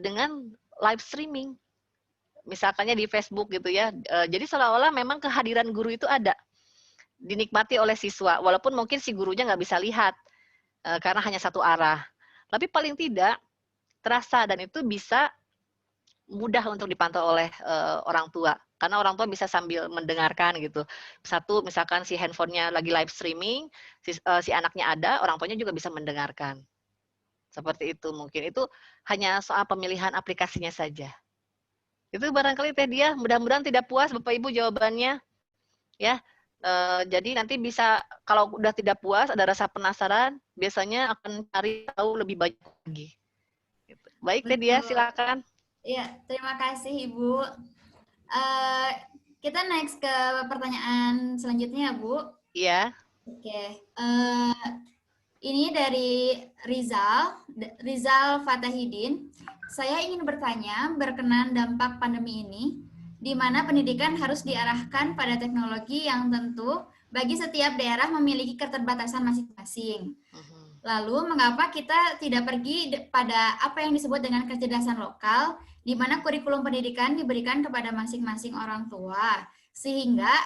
dengan live streaming. Misalkannya di Facebook gitu ya. Jadi seolah-olah memang kehadiran guru itu ada. Dinikmati oleh siswa, walaupun mungkin si gurunya nggak bisa lihat karena hanya satu arah. Tapi paling tidak terasa, dan itu bisa mudah untuk dipantau oleh orang tua. Karena orang tua bisa sambil mendengarkan gitu. Satu, misalkan si handphonenya lagi live streaming, si anaknya ada, orang tuanya juga bisa mendengarkan. Seperti itu mungkin. Itu hanya soal pemilihan aplikasinya saja. Itu barangkali Teh Dia, mudah-mudahan tidak puas Bapak Ibu jawabannya. Ya, jadi nanti bisa, kalau udah tidak puas, ada rasa penasaran, biasanya akan cari tahu lebih banyak lagi. Baik, Teh Dia, silakan. Iya, terima kasih Ibu. Kita next ke pertanyaan selanjutnya, Bu. Iya. Oke. Ini dari Rizal Fatahidin. Saya ingin bertanya berkenan dampak pandemi ini, di mana pendidikan harus diarahkan pada teknologi yang tentu bagi setiap daerah memiliki keterbatasan masing-masing. Lalu, mengapa kita tidak pergi pada apa yang disebut dengan kecerdasan lokal, di mana kurikulum pendidikan diberikan kepada masing-masing orang tua, sehingga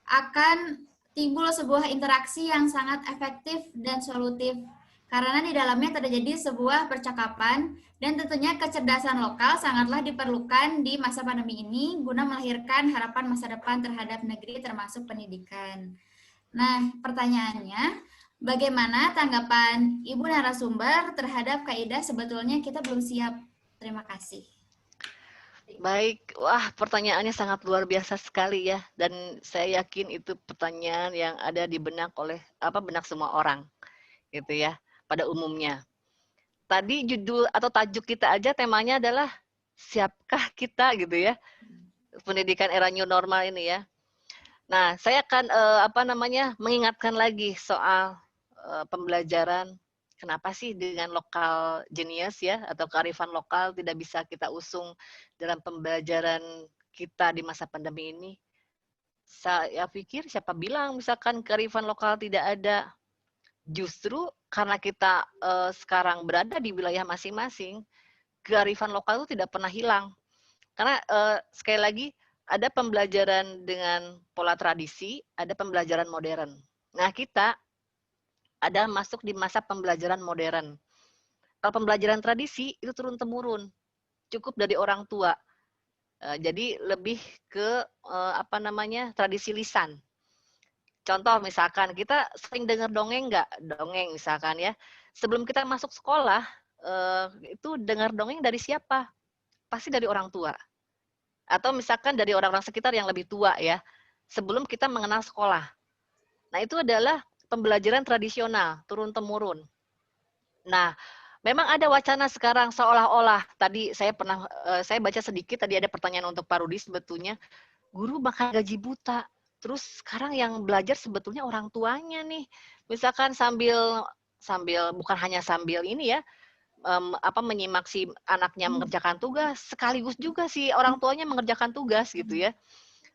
akan timbul sebuah interaksi yang sangat efektif dan solutif, karena di dalamnya terjadi sebuah percakapan, dan tentunya kecerdasan lokal sangatlah diperlukan di masa pandemi ini, guna melahirkan harapan masa depan terhadap negeri termasuk pendidikan. Nah, pertanyaannya, bagaimana tanggapan Ibu narasumber terhadap kaidah sebetulnya kita belum siap? Terima kasih. Baik, wah pertanyaannya sangat luar biasa sekali ya, dan saya yakin itu pertanyaan yang ada di benak benak semua orang, gitu ya, pada umumnya. Tadi judul atau tajuk kita aja temanya adalah siapkah kita gitu ya, pendidikan era new normal ini ya. Nah, saya akan mengingatkan lagi soal pembelajaran. Kenapa sih dengan lokal genius ya atau kearifan lokal tidak bisa kita usung dalam pembelajaran kita di masa pandemi ini? Saya pikir siapa bilang misalkan kearifan lokal tidak ada? Justru karena kita sekarang berada di wilayah masing-masing, kearifan lokal itu tidak pernah hilang. Karena sekali lagi ada pembelajaran dengan pola tradisi, ada pembelajaran modern. Nah, kita ada masuk di masa pembelajaran modern. Kalau pembelajaran tradisi itu turun-temurun, cukup dari orang tua. Jadi lebih ke tradisi lisan. Contoh misalkan kita sering dengar dongeng nggak? Dongeng misalkan ya. Sebelum kita masuk sekolah, itu dengar dongeng dari siapa? Pasti dari orang tua. Atau misalkan dari orang-orang sekitar yang lebih tua ya. Sebelum kita mengenal sekolah. Nah, itu adalah pembelajaran tradisional, turun-temurun. Nah, memang ada wacana sekarang seolah-olah, tadi saya baca sedikit, tadi ada pertanyaan untuk Pak Rudi sebetulnya, guru makan gaji buta. Terus sekarang yang belajar sebetulnya orang tuanya nih. Misalkan sambil bukan hanya sambil ini ya, menyimak si anaknya mengerjakan tugas, sekaligus juga si orang tuanya mengerjakan tugas gitu ya.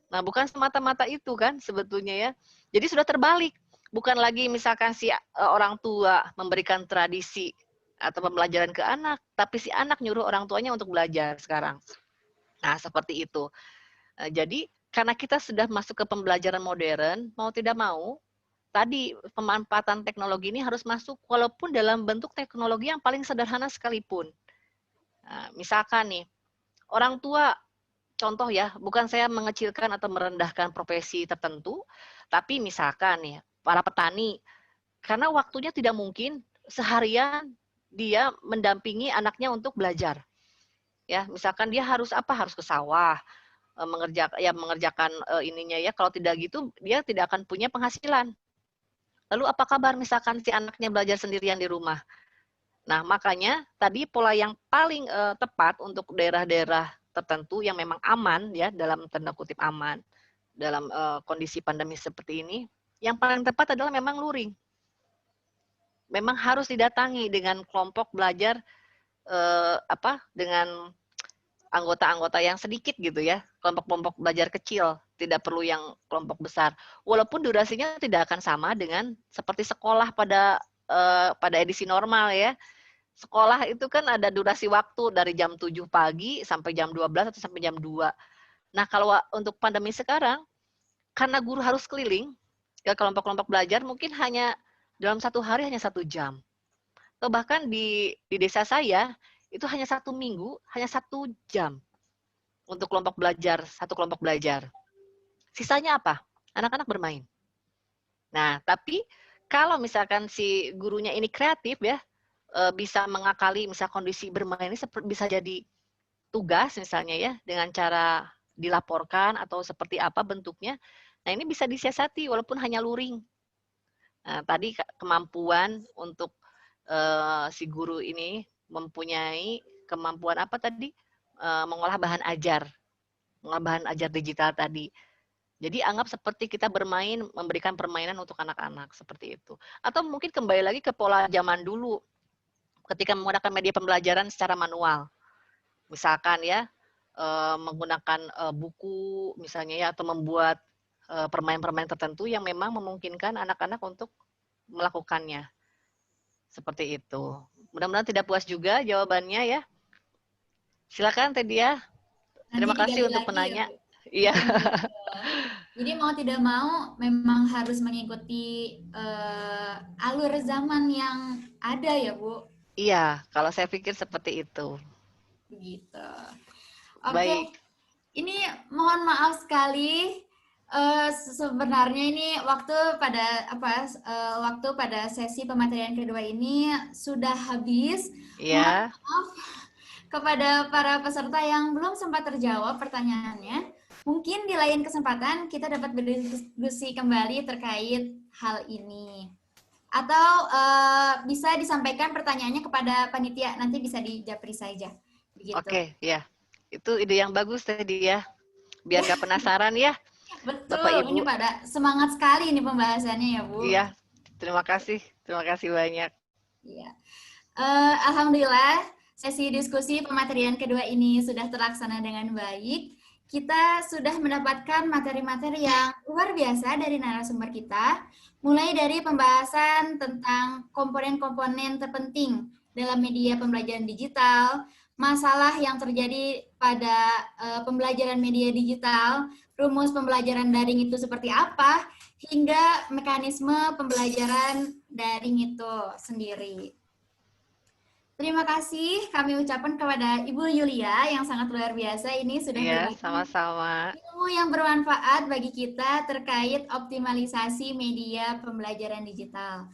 Nah, bukan semata-mata itu kan sebetulnya ya. Jadi sudah terbalik. Bukan lagi misalkan si orang tua memberikan tradisi atau pembelajaran ke anak, tapi si anak nyuruh orang tuanya untuk belajar sekarang. Nah, seperti itu. Jadi, karena kita sudah masuk ke pembelajaran modern, mau tidak mau, tadi pemanfaatan teknologi ini harus masuk walaupun dalam bentuk teknologi yang paling sederhana sekalipun. Nah, misalkan nih, orang tua, contoh ya, bukan saya mengecilkan atau merendahkan profesi tertentu, tapi misalkan nih, para petani, karena waktunya tidak mungkin seharian dia mendampingi anaknya untuk belajar. Ya, misalkan dia harus ke sawah, mengerjakan ininya ya, kalau tidak gitu dia tidak akan punya penghasilan. Lalu apa kabar misalkan si anaknya belajar sendirian di rumah? Nah, makanya tadi pola yang paling tepat untuk daerah-daerah tertentu yang memang aman ya, dalam tanda kutip aman dalam kondisi pandemi seperti ini, yang paling tepat adalah memang luring. Memang harus didatangi dengan kelompok belajar dengan anggota-anggota yang sedikit gitu ya, kelompok-kelompok belajar kecil, tidak perlu yang kelompok besar. Walaupun durasinya tidak akan sama dengan seperti sekolah pada edisi normal ya. Sekolah itu kan ada durasi waktu dari jam 7 pagi sampai jam 12 atau sampai jam 2. Nah, kalau untuk pandemi sekarang, karena guru harus keliling ke kelompok-kelompok belajar, mungkin hanya dalam satu hari hanya 1 jam. Atau bahkan di desa saya, itu hanya 1 minggu, hanya 1 jam untuk satu kelompok belajar. Sisanya apa? Anak-anak bermain. Nah, tapi kalau misalkan si gurunya ini kreatif ya, bisa mengakali misal kondisi bermain ini bisa jadi tugas misalnya ya, dengan cara dilaporkan atau seperti apa bentuknya. Nah, ini bisa disiasati walaupun hanya luring. Nah, tadi kemampuan untuk si guru ini mempunyai kemampuan apa tadi? Mengolah bahan ajar digital tadi. Jadi anggap seperti kita bermain, memberikan permainan untuk anak-anak seperti itu. Atau mungkin kembali lagi ke pola zaman dulu, ketika menggunakan media pembelajaran secara manual. misalkan ya, menggunakan buku misalnya ya, atau membuat permainan-permainan tertentu yang memang memungkinkan anak-anak untuk melakukannya. Seperti itu. Mudah-mudahan tidak puas juga jawabannya ya. Silakan Teh Dia. Nanti Terima kasih digali untuk lagi ya, penanya. Bu. Iya. Jadi mau tidak mau memang harus mengikuti alur zaman yang ada ya, Bu. Iya, kalau saya pikir seperti itu. Begitu. Oke, Baik. ini mohon maaf sekali. Sebenarnya ini waktu pada sesi pematerian kedua ini sudah habis. Mohon Iya. maaf kepada para peserta yang belum sempat terjawab pertanyaannya. Mungkin di lain kesempatan kita dapat berdiskusi kembali terkait hal ini. Atau bisa disampaikan pertanyaannya kepada panitia, nanti bisa dijapri saja. Begitu. Oke, ya. Itu ide yang bagus tadi ya. Biar nggak penasaran ya. Betul, Bapak Ibu. ini pada semangat sekali ini pembahasannya ya, Bu. Iya, terima kasih banyak. Iya. Alhamdulillah, sesi diskusi pematerian kedua ini sudah terlaksana dengan baik. Kita sudah mendapatkan materi-materi yang luar biasa dari narasumber kita, mulai dari pembahasan tentang komponen-komponen terpenting dalam media pembelajaran digital, masalah yang terjadi pada pembelajaran media digital, rumus pembelajaran daring itu seperti apa, hingga mekanisme pembelajaran daring itu sendiri. Terima kasih kami ucapkan kepada Ibu Yulia yang sangat luar biasa ini sudah berbagi Sama-sama. ilmu yang bermanfaat bagi kita terkait optimalisasi media pembelajaran digital.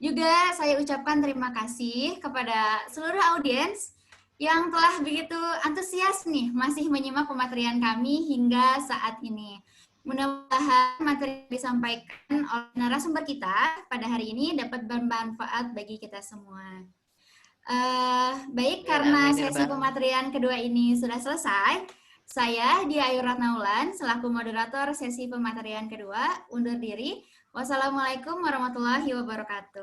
Juga saya ucapkan terima kasih kepada seluruh audiens yang telah begitu antusias nih masih menyimak pematerian kami hingga saat ini. Mudah-mudahan materi yang disampaikan oleh narasumber kita pada hari ini dapat bermanfaat bagi kita semua. Baik, karena sesi pematerian kedua ini sudah selesai, saya Dia Ayu Ratnaulan selaku moderator sesi pematerian kedua undur diri. Wassalamualaikum warahmatullahi wabarakatuh.